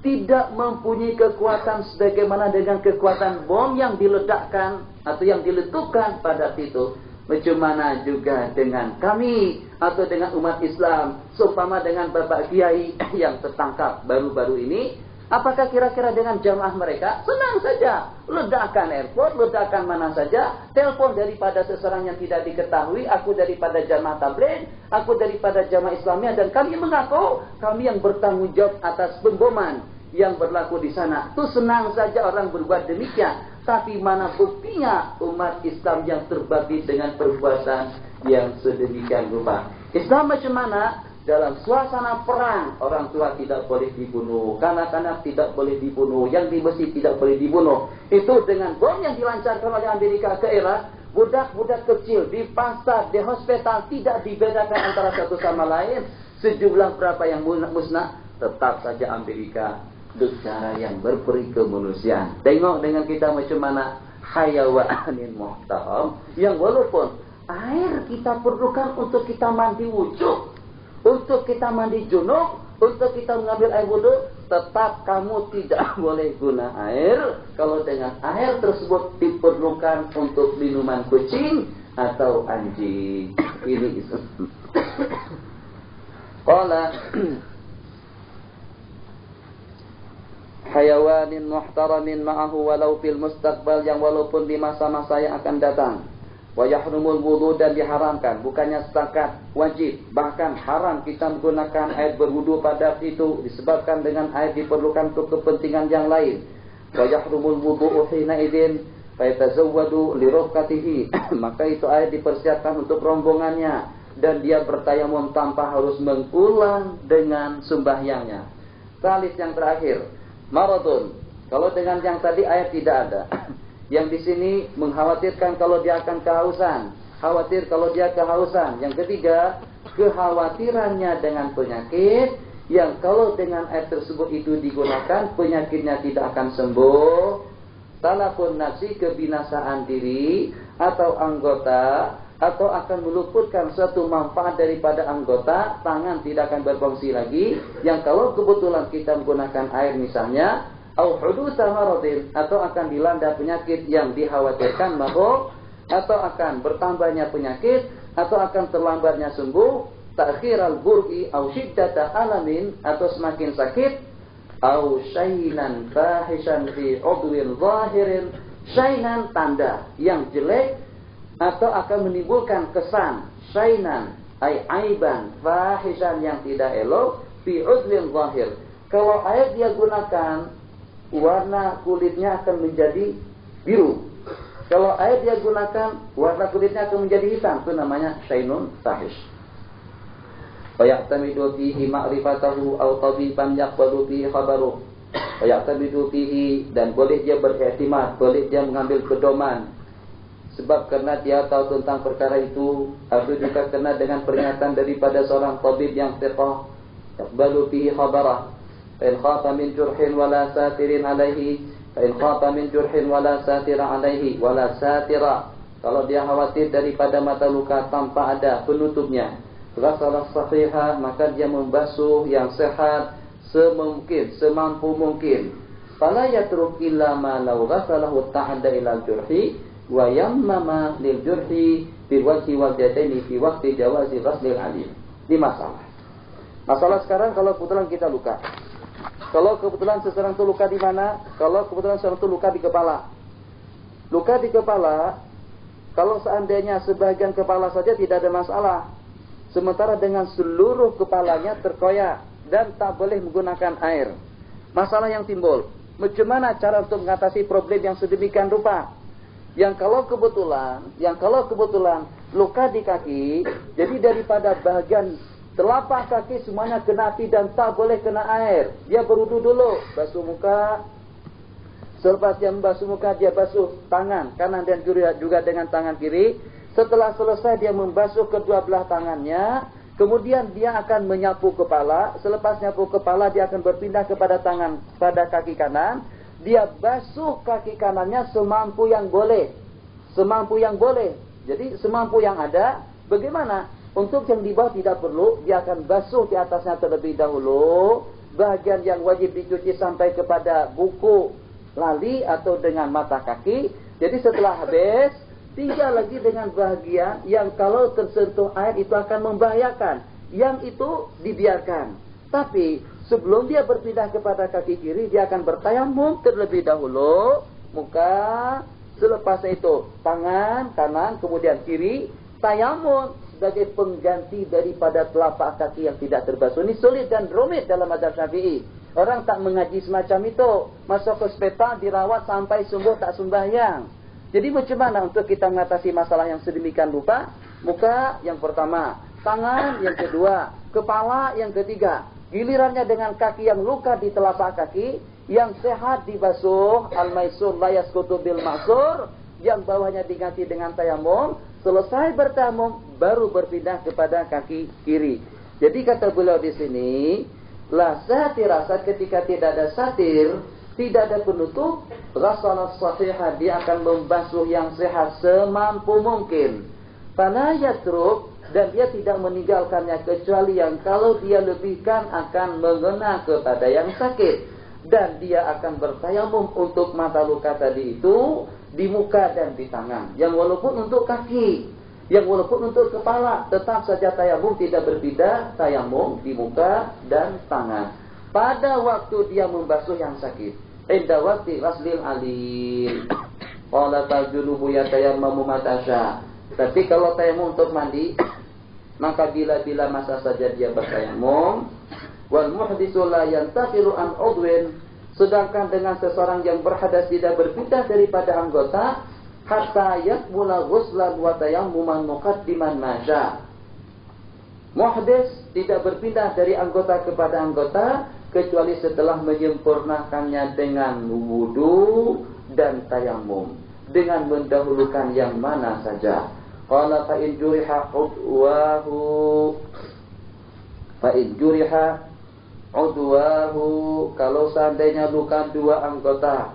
tidak mempunyai kekuatan sebagaimana dengan kekuatan bom yang diledakkan atau yang diletupkan pada itu. Bagaimana juga dengan kami atau dengan umat Islam, seumpama dengan Bapak Kiai yang tertangkap baru-baru ini, apakah kira-kira dengan jamaah mereka senang saja ledakan airport, ledakan mana saja, telepon daripada seseorang yang tidak diketahui, aku daripada jamaah tabligh, aku daripada jamaah Islamiyah, dan kami mengaku kami yang bertanggung jawab atas pemboman yang berlaku di sana. Itu senang saja orang berbuat demikian. Tapi mana buktinya umat Islam yang terbabit dengan perbuatan yang sedemikian rupa? Islam macam mana? Dalam suasana perang, orang tua tidak boleh dibunuh, kanak-kanak tidak boleh dibunuh, yang di masjid tidak boleh dibunuh. Itu dengan bom yang dilancarkan oleh Amerika ke Irak, budak-budak kecil di pasar, di hospital tidak dibedakan antara satu sama lain. Sejumlah berapa yang musnah, tetap saja Amerika negara yang berperi kemanusiaan. Tengok dengan kita macam mana hayawanin muhtaram, yang walaupun air kita perlukan untuk kita mandi wujud, untuk kita mandi junub, untuk kita mengambil air wudhu, tetap kamu tidak boleh guna air kalau dengan air tersebut diperlukan untuk minuman kucing atau anjing. Ini itu. Qala hayawanin muhtaramin ma'ahu walau fil mustaqbal, yang walaupun di masa-masa yang akan datang. Wa yahrumul wudu, dan diharamkan, bukannya setakat wajib, bahkan haram kita menggunakan air berwudu pada itu disebabkan dengan air diperlukan untuk kepentingan yang lain. Wa yahrumul wudu hina idzin fa yatazawwadu li rukatihi, maka itu air dipersiapkan untuk rombongannya dan dia bertayamum tanpa harus mengulang dengan sembahyangnya. Salis yang terakhir, maradun. Kalau dengan yang tadi air tidak ada. Yang di sini mengkhawatirkan kalau dia akan kehausan. Khawatir kalau dia kehausan. Yang ketiga, kekhawatirannya dengan penyakit, yang kalau dengan air tersebut itu digunakan, penyakitnya tidak akan sembuh. Talafun nafsi, kebinasaan diri atau anggota, atau akan meluputkan suatu manfaat daripada anggota, tangan tidak akan berfungsi lagi. Yang kalau kebetulan kita menggunakan air misalnya, au hudutsa maradin, atau akan dilanda penyakit yang dikhawatirkan atau akan bertambahnya penyakit, atau akan terlambatnya sembuh, ta'khiral bur'i au syiddata alamin, atau semakin sakit, au syainan fahishan fi udwin zahirin, syainan tanda yang jelek, atau akan menimbulkan kesan syainan ay aiban fahishan yang tidak elok fi udwin zahir. Kalau air dia gunakan, warna kulitnya akan menjadi biru. Kalau air dia gunakan, warna kulitnya akan menjadi hitam. Itu namanya syainun fahish. Faya'tamidu fihi ma'rifatahu aw tabiban yaqbalu fihi khabaru. Faya'tamidu fihi, dan boleh dia beriktimad, boleh dia mengambil pedoman. Sebab karena dia tahu tentang perkara itu, atau juga kena dengan peringatan daripada seorang tabib yang thiqah, yaqbalu fihi khabarah. Fa in khafa min jurhin wala satirin alaihi, fa in khafa min jurhin wala satira alaihi, wala satira. Kalau dia khawatir daripada mata luka tanpa ada penutupnya, ghasalah sahihah, maka dia membasuh yang sehat semungkin, semampu mungkin. Fala yatruk illa ma law ghasalahu ta'adda ila jurhi wa yammama lil jurhi bil wajhi wal yadaini fi waqti jawazi ghaslil alim. Ini masalah. Masalah sekarang kalau kebetulan kita luka. Kalau kebetulan seseorang itu luka di mana? Kalau kebetulan seseorang itu luka di kepala. Luka di kepala, kalau seandainya sebagian kepala saja tidak ada masalah. Sementara dengan seluruh kepalanya terkoyak dan tak boleh menggunakan air. Masalah yang timbul, bagaimana cara untuk mengatasi problem yang sedemikian rupa? Yang kalau kebetulan luka di kaki, jadi daripada bagian telapak kaki semuanya kena api dan tak boleh kena air. Dia berwudu dulu, basuh muka. Selepas dia membasuh muka, dia basuh tangan kanan dan juga dengan tangan kiri. Setelah selesai dia membasuh kedua belah tangannya, kemudian dia akan menyapu kepala. Selepas nyapu kepala, dia akan berpindah kepada kaki kanan. Dia basuh kaki kanannya semampu yang boleh. Semampu yang boleh. Jadi semampu yang ada. Bagaimana? Untuk yang di bawah tidak perlu, dia akan basuh di atasnya terlebih dahulu. Bahagian yang wajib dicuci sampai kepada buku lali atau dengan mata kaki. Jadi setelah habis, tinggal lagi dengan bahagian yang kalau tersentuh air itu akan membahayakan. Yang itu dibiarkan. Tapi sebelum dia berpindah kepada kaki kiri, dia akan bertayamum terlebih dahulu. Muka, selepas itu tangan kanan, kemudian kiri. Tayamum sebagai pengganti daripada telapak kaki yang tidak terbasuh. Ini sulit dan rumit dalam mazhab Syafi'i. Orang tak mengaji semacam itu. Masuk ke hospital, dirawat sampai sembuh tak sembahyang. Jadi macam mana untuk kita mengatasi masalah yang sedemikian rupa? Muka yang pertama, tangan yang kedua, kepala yang ketiga. Gilirannya dengan kaki yang luka di telapak kaki, yang sehat dibasuh, al-maisur la yasqutu bil ma'sur, yang bawahnya diganti dengan tayamum. Selesai bertayamum, baru berpindah kepada kaki kiri. Jadi kata beliau di sini, la satira, saat ketika tidak ada satir, tidak ada penutup, ghasalah sahihah, dia akan membasuh yang sehat semampu mungkin. Fala yatruk, dan dia tidak meninggalkannya kecuali yang kalau dia lebihkan akan mengena kepada yang sakit. Dan dia akan bertayamum untuk mata luka tadi itu di muka dan di tangan. Yang walaupun untuk kaki, yang walaupun untuk kepala, tetap saja tayamum tidak berbeda, tayamum di muka dan tangan. Pada waktu dia membasuh yang sakit. Inda waqti ghaslil alim. Qala tajunubu yatayammamu matasya. Tapi kalau tayamum untuk mandi, maka bila-bila masa saja dia bertayamum. Wal muhditsu la yantaqilu an udwin, sedangkan dengan seseorang yang berhadas tidak berpindah daripada anggota hatta yakmula ghuslan wa tayammuman muqaddiman masya. Muhdits tidak berpindah dari anggota kepada anggota kecuali setelah menyempurnakannya dengan wudu dan tayamum, dengan mendahulukan yang mana saja. Qala fa in juriha udwahu, fa in juriha udwahu, kalau seandainya luka dua anggota,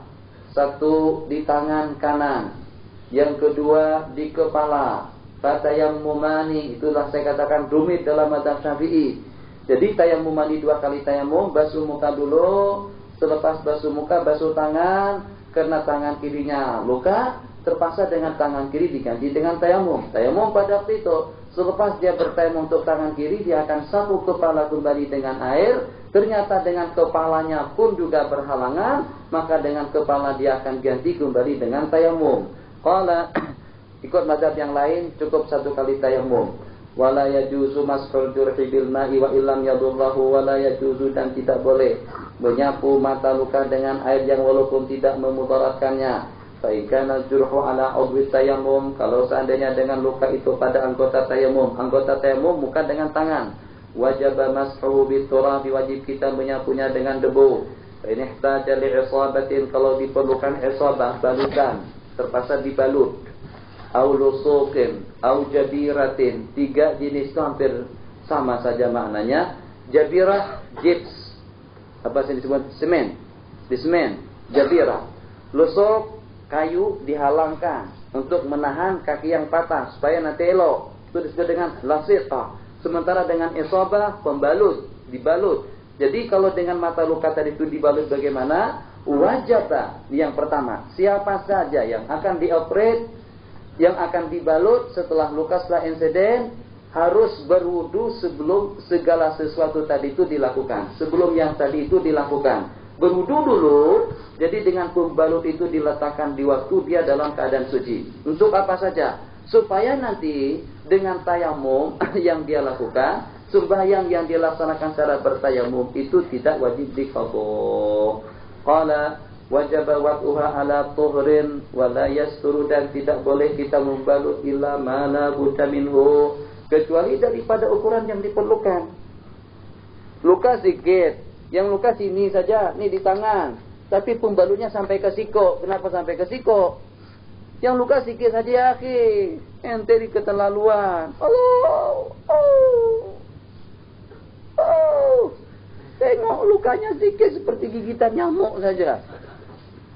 satu di tangan kanan, yang kedua di kepala, fatayammumani, itulah saya katakan rumit dalam mazhab Syafi'i. Jadi tayammumani, dua kali tayamum, basuh muka dulu, selepas basuh muka basuh tangan, karena tangan kirinya luka, terpaksa dengan tangan kiri diganti dengan tayamum. Tayamum pada waktu itu, selepas dia bertayamum untuk tangan kiri, dia akan sapu kepala kembali dengan air. Ternyata dengan kepalanya pun juga berhalangan, maka dengan kepala dia akan ganti kembali dengan tayamum. Qala, ikut mazhab yang lain cukup satu kali tayamum. Wala yajuzu mashul jurhi bil ma'i wa illam yadurruhu, wala yajuzu, dan tidak boleh menyapu mata luka dengan air yang walaupun tidak memudaratkannya. Fa ikana jurhu ala udwi tayammum, kalau seandainya dengan luka itu pada anggota tayamum bukan dengan tangan, wajib mashu biturabi, wajib kita menyapunya dengan debu. Fa in ihtaja li isabatin, kalau diperlukan isabah, balutan, terpaksa dibalut. Au lusuqin, au jabiratin, 3 jenis itu hampir sama saja maknanya. Jabirah, gips, apa sih disebut? Semen, jabirah. Lusuq, kayu dihalangkan untuk menahan kaki yang patah supaya nanti elok, itu disebut dengan lasiqah. Sementara dengan isabah, pembalut, dibalut. Jadi kalau dengan mata luka tadi itu dibalut bagaimana? Wajib yang pertama, siapa saja yang akan dioperate, yang akan dibalut setelah luka, setelah insiden, harus berwudu sebelum segala sesuatu tadi itu dilakukan. Sebelum yang tadi itu dilakukan, berwudu dulu. Jadi dengan pembalut itu diletakkan di waktu dia dalam keadaan suci. Untuk apa saja? Supaya nanti dengan tayamum yang dia lakukan, sembahyang yang dilaksanakan secara bertayamum itu tidak wajib diqadha. Qala wajib wad'uha ala tuhrin wa la yasturu, dan tidak boleh kita membalut illa ma la budda minhu, kecuali daripada ukuran yang diperlukan. Luka sedikit, yang luka sini saja, ini di tangan, tapi pembalutnya sampai ke siku. Kenapa sampai ke siku? Yang luka sedikit saja ya akhi, ente di keterlaluan. Tengok lukanya sedikit seperti gigitan nyamuk saja.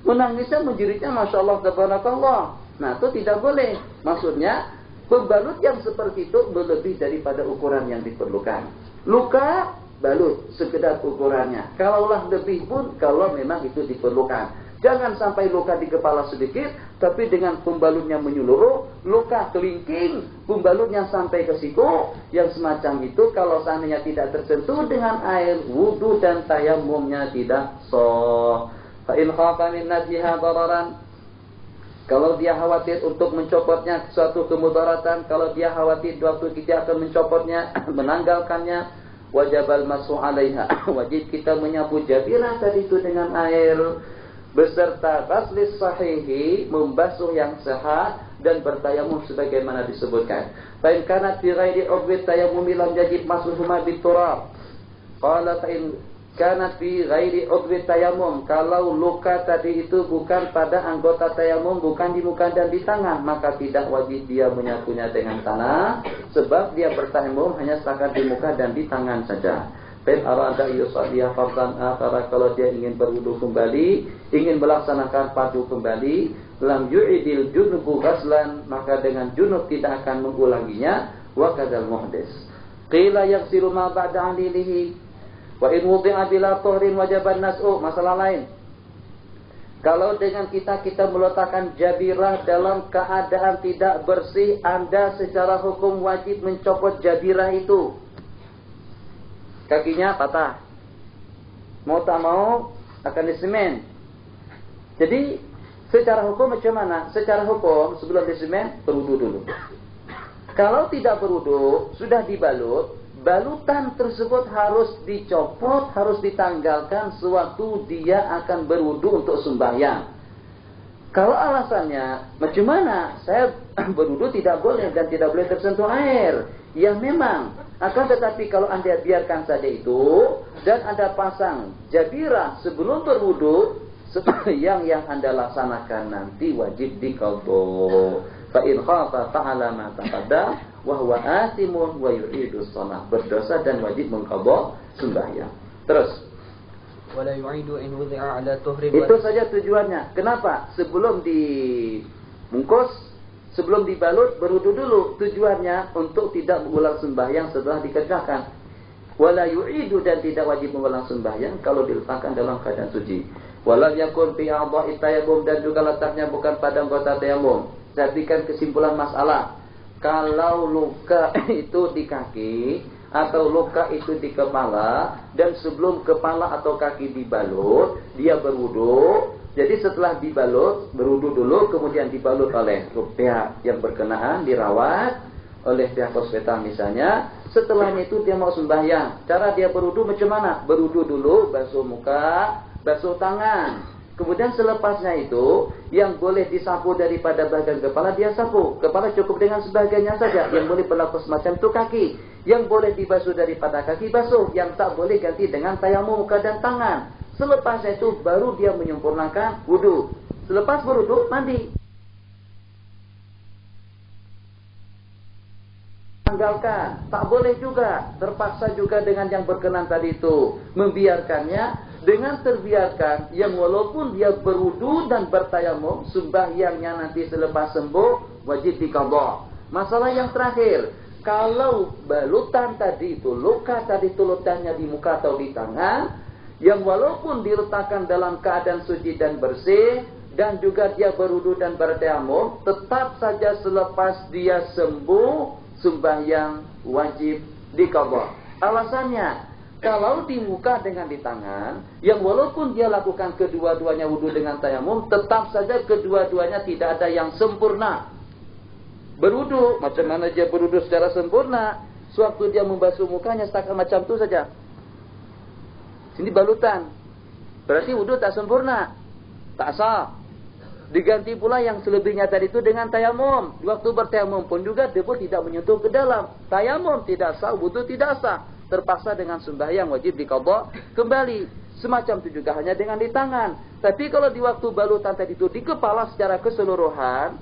Menangisnya, menjeritnya, Masya Allah, tabarakallah. Nah, itu tidak boleh. Maksudnya, pembalut yang seperti itu berlebih daripada ukuran yang diperlukan. Luka, balut, sekedar ukurannya. Kalaulah lebih pun, kalau memang itu diperlukan. Jangan sampai luka di kepala sedikit, tapi dengan pembalutnya menyeluruh, luka kelingking, pembalutnya sampai ke siku. Yang semacam itu, kalau seandainya tidak tersentuh dengan air, wudu dan tayamumnya tidak sah. Fa in khafa min naziha dararan, kalau dia khawatir untuk mencopotnya suatu kemudaratan, kalau dia khawatir waktu kita akan mencopotnya, menanggalkannya, wajibal mashu 'alaiha, wajib kita menyapu jabirah tadi itu dengan air beserta ghaslis sahihi, membasuh yang sehat dan bertayamum sebagaimana disebutkan. Fa in kana fi ghairi udwi tayammum lam yajib mashuhuma biturab. Qala fa in karena fi ghairi udwi tayamum, kalau luka tadi itu bukan pada anggota tayamum, bukan di muka dan di tangan, maka tidak wajib dia menyapunya dengan tanah, sebab dia bertayamum hanya setakat di muka dan di tangan saja. Fa arada yusalliya fardhan akhar, kalau dia ingin berwudu kembali, ingin melaksanakan fardu kembali, lam yu'idil junubu ghaslan, maka dengan junub tidak akan mengulanginya, wa kadzal muhdits. Qila yaghsilu ma ba'da 'alilihi. Wa in wudi'a bila tuhrin wajaban nas'u, masalah lain. Kalau dengan kita meletakkan jabirah dalam keadaan tidak bersih, Anda secara hukum wajib mencopot jabirah itu. Kakinya patah, mau tak mau akan disemen. Jadi secara hukum macam mana? Secara hukum sebelum disemen berwudu dulu. Kalau tidak berwudu, sudah dibalut, balutan tersebut harus dicopot, harus ditanggalkan sewaktu dia akan berwudu untuk sembahyang. Kalau alasannya, macam mana? Saya berwudu tidak boleh dan tidak boleh tersentuh air. Ya memang. Akan tetapi kalau Anda biarkan saja itu, dan Anda pasang jabirah sebelum berwudu, yang Anda laksanakan nanti wajib diqadha. Fa in khafa ta'ala ma taqaddam wa huwa athimun wa yuridu shalah, berdosa dan wajib mengqadha sembahyang. Terus wala yu'idu in wudi'a ala tuhrin. Itu saja tujuannya. Kenapa? Sebelum dibungkus, sebelum dibalut, berwudu dulu. Tujuannya untuk tidak mengulang sembahyang setelah dikerjakan. Wala yu'idu dan tidak wajib mengulang sembahyang kalau diletakkan dalam keadaan suci. Walam yakun fi a'dha'i tayammum dan juga letaknya bukan pada anggota tayammum. Perhatikan kesimpulan masalah. Kalau luka itu di kaki atau luka itu di kepala dan sebelum kepala atau kaki dibalut, dia berwudu. Jadi setelah dibalut, berwudu dulu kemudian dibalut oleh pihak yang berkenaan, dirawat oleh pihak hospital misalnya. Setelahnya itu dia mau sembahyang. Cara dia berwudu macam mana? Berwudu dulu, basuh muka, basuh tangan. Kemudian selepasnya itu, yang boleh disapu daripada bagian kepala, dia sapu. Kepala cukup dengan sebagiannya saja. Yang boleh berlaku semacam itu kaki. Yang boleh dibasuh daripada kaki, basuh. Yang tak boleh ganti dengan tayamum muka dan tangan. Selepasnya itu, baru dia menyempurnakan wudu. Selepas berwudu, mandi. Tanggalkan, tak boleh juga terpaksa juga dengan yang berkenan tadi itu membiarkannya. Dengan terbiarkan yang walaupun dia berwudu dan bertayamum, sembahyangnya nanti selepas sembuh wajib diqadha. Masalah yang terakhir, kalau balutan tadi itu, luka tadi itu lutannya di muka atau di tangan, yang walaupun diletakkan dalam keadaan suci dan bersih dan juga dia berwudu dan bertayamum, tetap saja selepas dia sembuh sembahyang wajib diqadha. Alasannya, kalau di muka dengan di tangan, yang walaupun dia lakukan kedua-duanya wudu dengan tayamum, tetap saja kedua-duanya tidak ada yang sempurna. Berwudu, macam mana dia berwudu secara sempurna? Sewaktu dia membasuh mukanya setakat macam itu saja. Sini balutan. Berarti wudu tak sempurna, tak sah. Diganti pula yang selebihnya tadi itu dengan tayamum. Di waktu bertayamum pun juga debu tidak menyentuh ke dalam. Tayamum tidak sah, wudu tidak sah. Terpaksa dengan sembahyang wajib diqadha kembali. Semacam itu juga hanya dengan di tangan. Tapi kalau di waktu balutan tadi itu di kepala secara keseluruhan,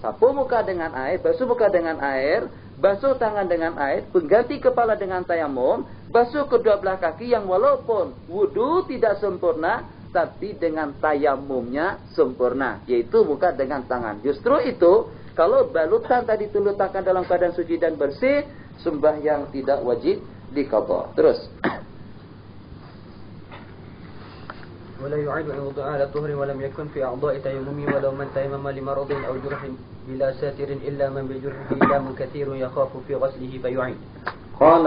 sapu muka dengan air, basuh muka dengan air, basuh tangan dengan air, pengganti kepala dengan tayamum, basuh kedua belah kaki yang walaupun wudu tidak sempurna, tapi dengan tayamumnya sempurna, yaitu muka dengan tangan. Justru itu, kalau balutan tadi itu letakkan dalam keadaan suci dan bersih, sembahyang tidak wajib diqadha. Terus. ولا يعيد الوضوء على طهر ولم يكن في أعضاء تيممه ولو من تيمم لمرض أو جرح بلا ساتر إلا من بجرحه دم كثير يخاف في غسله فيعيد. قال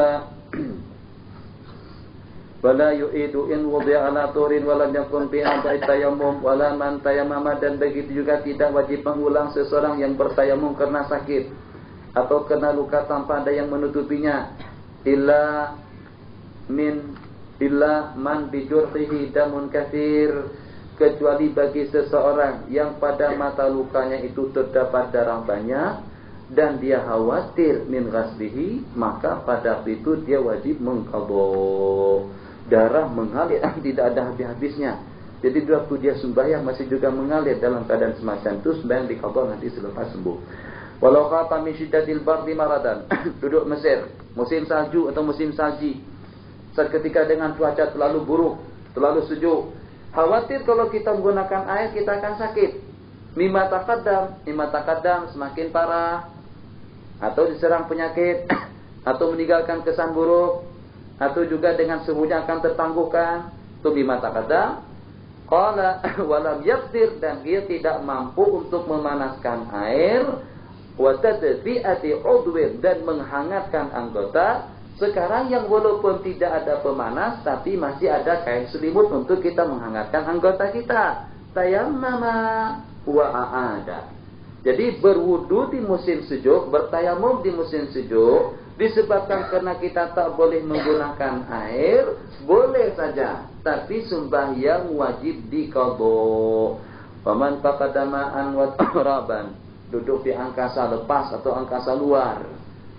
ولا يعيد إن وضع على طهر ولم يكن في أعضاء تيمم ولا من تيمم, dan begitu juga tidak wajib mengulang seseorang yang bertayamum karena sakit atau kena luka tanpa ada yang menutupinya. Illa man bijurhihi damun katsir, kecuali bagi seseorang yang pada mata lukanya itu terdapat darah banyak dan dia khawatir min ghaslihi, maka pada itu dia wajib mengqadha. Darah mengalir tidak ada habis-habisnya. Jadi waktu dia sembahyang masih juga mengalir dalam keadaan semacam itu, sembahyang diqadha nanti selepas sembuh. Walau khafa min syiddatil bardi maradan, duduk Mesir, musim salju atau musim salji, seketika dengan cuaca terlalu buruk, terlalu sejuk, khawatir kalau kita menggunakan air kita akan sakit. Mimma taqaddam semakin parah, atau diserang penyakit, atau meninggalkan kesan buruk, atau juga dengan semuanya akan tertangguhkan. Itu mimma taqaddam. Qala walam yaqdir, dan dia tidak mampu untuk memanaskan air, wa tadfi'ati udwin, dan menghangatkan anggota. Sekarang yang walaupun tidak ada pemanas, tapi masih ada kain selimut untuk kita menghangatkan anggota kita. Tayammama wa a'ada. Jadi berwudu di musim sejuk, bertayamum di musim sejuk, disebabkan karena kita tak boleh menggunakan air, boleh saja, tapi sembahyang wajib diqadha. Faman faqadama'an wa taraban, duduk di angkasa lepas atau angkasa luar,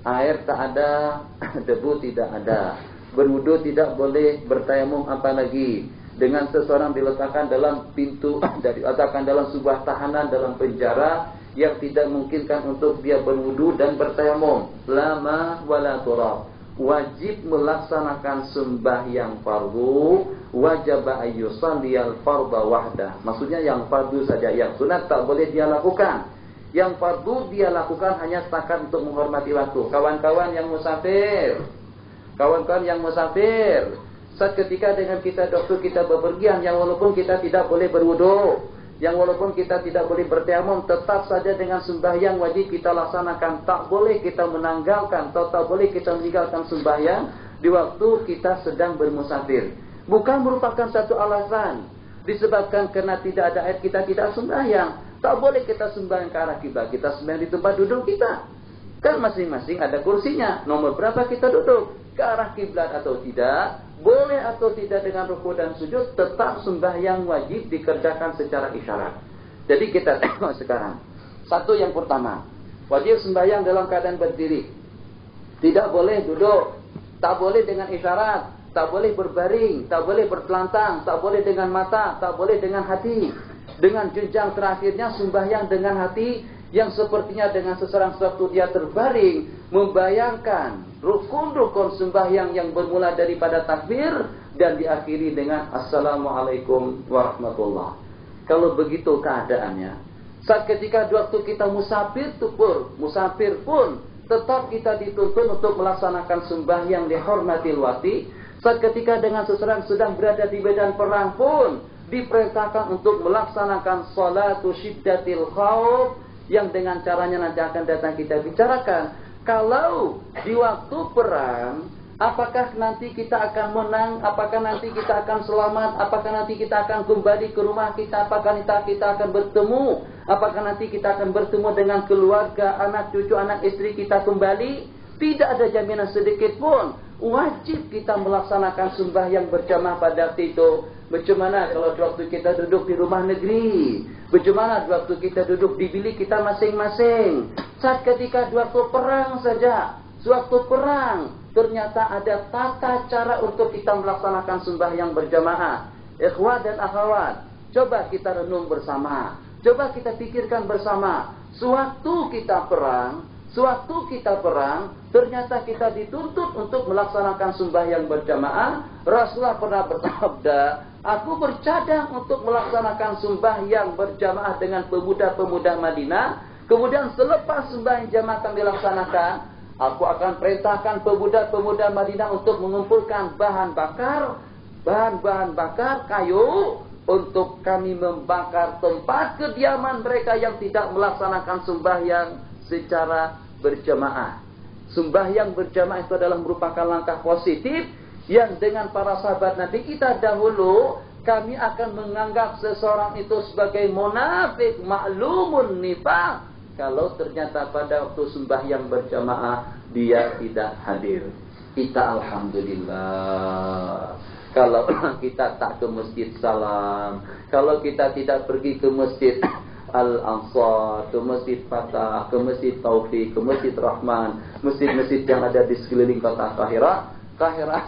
air tak ada, debu tidak ada, berwudu tidak boleh, bertayamum apalagi. Dengan seseorang diletakkan dalam pintu, diletakkan dalam sebuah tahanan dalam penjara yang tidak memungkinkan untuk dia berwudu dan bertayamum, lama wala turab, wajib melaksanakan sembahyang fardu, wajib ayyusalliyal fardha wahdah. Maksudnya yang fardu saja, yang sunat tak boleh dia lakukan. Yang fardu dia lakukan hanya setakat untuk menghormati waktu. Kawan-kawan yang musafir, Kawan-kawan yang musafir, saat ketika dengan kita waktu kita bepergian, yang walaupun kita tidak boleh berwudu, yang walaupun kita tidak boleh bertayamum, tetap saja dengan sembahyang wajib kita laksanakan. Tak boleh kita menanggalkan atau tak boleh kita meninggalkan sembahyang di waktu kita sedang bermusafir. Bukan merupakan satu alasan disebabkan karena tidak ada air kita tidak sembahyang. Tak boleh kita sembahyang ke arah kiblat, kita sembahyang di tempat duduk kita. Kan masing-masing ada kursinya. Nomor berapa kita duduk? Ke arah kiblat atau tidak, boleh atau tidak dengan rukuk dan sujud, tetap sembahyang wajib dikerjakan secara isyarat. Jadi kita tengok sekarang. Satu yang pertama, wajib sembahyang dalam keadaan berdiri. Tidak boleh duduk, tak boleh dengan isyarat, tak boleh berbaring, tak boleh bertelantang, tak boleh dengan mata, tak boleh dengan hati. Dengan jenjang terakhirnya sembahyang dengan hati yang sepertinya dengan seserang sewaktu dia terbaring membayangkan rukun-rukun sembahyang yang bermula daripada takbir dan diakhiri dengan Assalamualaikum warahmatullah. Kalau begitu keadaannya, saat ketika waktu kita musafir pun tetap kita dituntun untuk melaksanakan sembahyang dihormatil wati. Saat ketika dengan seserang sedang berada di medan perang pun diperintahkan untuk melaksanakan salatu syiddatil khauf, yang dengan caranya nanti akan datang kita bicarakan. Kalau di waktu perang, apakah nanti kita akan menang, apakah nanti kita akan selamat, apakah nanti kita akan kembali ke rumah kita, apakah kita akan bertemu, apakah nanti kita akan bertemu dengan keluarga, anak cucu, anak istri kita kembali. Tidak ada jaminan sedikit pun. Wajib kita melaksanakan sembahyang berjamaah pada waktu itu. Bagaimana kalau waktu kita duduk di rumah negeri? Bagaimana waktu kita duduk di bilik kita masing-masing? Saat ketika waktu perang saja, sewaktu perang, ternyata ada tata cara untuk kita melaksanakan sembahyang berjamaah. Ikhwat dan akhwat, coba kita renung bersama. Coba kita pikirkan bersama. Sewaktu kita perang, ternyata kita dituntut untuk melaksanakan sembahyang berjamaah. Rasulullah pernah bersabda, aku bercadang untuk melaksanakan sembahyang berjamaah dengan pemuda-pemuda Madinah. Kemudian selepas sembahyang jamaah kami laksanakan, aku akan perintahkan pemuda-pemuda Madinah untuk mengumpulkan bahan bakar kayu untuk kami membakar tempat kediaman mereka yang tidak melaksanakan sembahyang secara berjamaah. Sembahyang berjamaah itu adalah merupakan langkah positif yang dengan para sahabat Nabi kita dahulu, kami akan menganggap seseorang itu sebagai munafik, maklumun nifaq, kalau ternyata pada waktu sembahyang berjamaah dia tidak hadir. Kita alhamdulillah. Kalau kita tak ke masjid Salam, kalau kita tidak pergi ke masjid Al-Ansar, ke Masjid Fatah, ke Masjid Taufik, ke Masjid Rahman, masjid-masjid yang ada di sekeliling kota Kahirah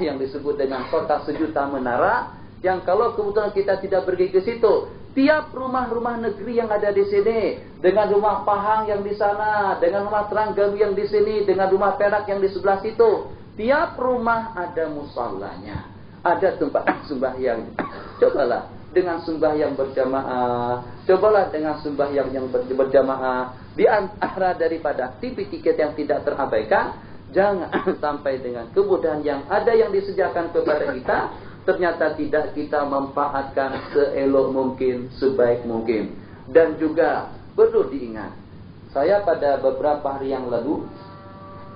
yang disebut dengan kota sejuta menara, yang kalau kebetulan kita tidak pergi ke situ, tiap rumah-rumah negeri yang ada di sini, dengan rumah Pahang yang di sana, dengan rumah Terengganu yang di sini, dengan rumah Perak yang di sebelah situ, tiap rumah ada musallanya, ada tempat sembahyang. Cobalah dengan sembahyang berjamaah, cobalah dengan sembahyang yang berjamaah. Di antara daripada aktivitas yang tidak terabaikan, jangan sampai dengan kemudahan yang ada yang disediakan kepada kita, ternyata tidak kita manfaatkan seelok mungkin, sebaik mungkin. Dan juga perlu diingat, saya pada beberapa hari yang lalu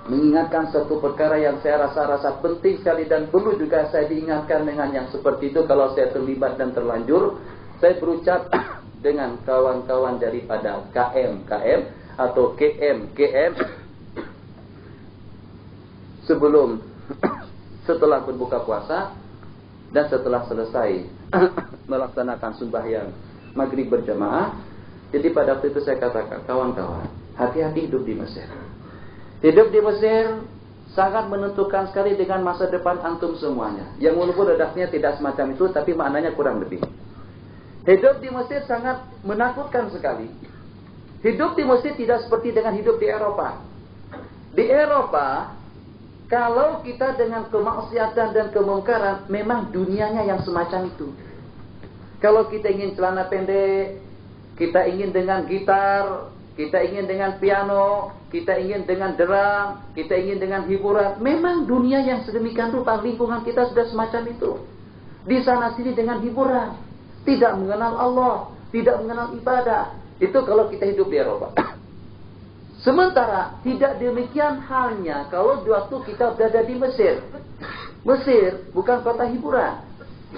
mengingatkan satu perkara yang saya rasa penting sekali dan perlu juga saya diingatkan dengan yang seperti itu. Kalau saya terlibat dan terlanjur, saya berucap dengan kawan-kawan daripada KM atau KM sebelum setelah berbuka puasa dan setelah selesai melaksanakan sembahyang maghrib berjamaah. Jadi pada waktu itu saya katakan, kawan-kawan, hati-hati hidup di Mesir. Hidup di Mesir sangat menentukan sekali dengan masa depan antum semuanya. Yang walaupun redaksinya tidak semacam itu, tapi maknanya kurang lebih. Hidup di Mesir sangat menakutkan sekali. Hidup di Mesir tidak seperti dengan hidup di Eropa. Di Eropa, kalau kita dengan kemaksiatan dan kemungkaran, memang dunianya yang semacam itu. Kalau kita ingin celana pendek, kita ingin dengan gitar, kita ingin dengan piano, kita ingin dengan drum, kita ingin dengan hiburan. Memang dunia yang sedemikian rupa, lingkungan kita sudah semacam itu. Di sana sini dengan hiburan, tidak mengenal Allah, tidak mengenal ibadah. Itu kalau kita hidup di Eropa. Sementara tidak demikian halnya kalau waktu kita berada di Mesir. Mesir bukan kota hiburan.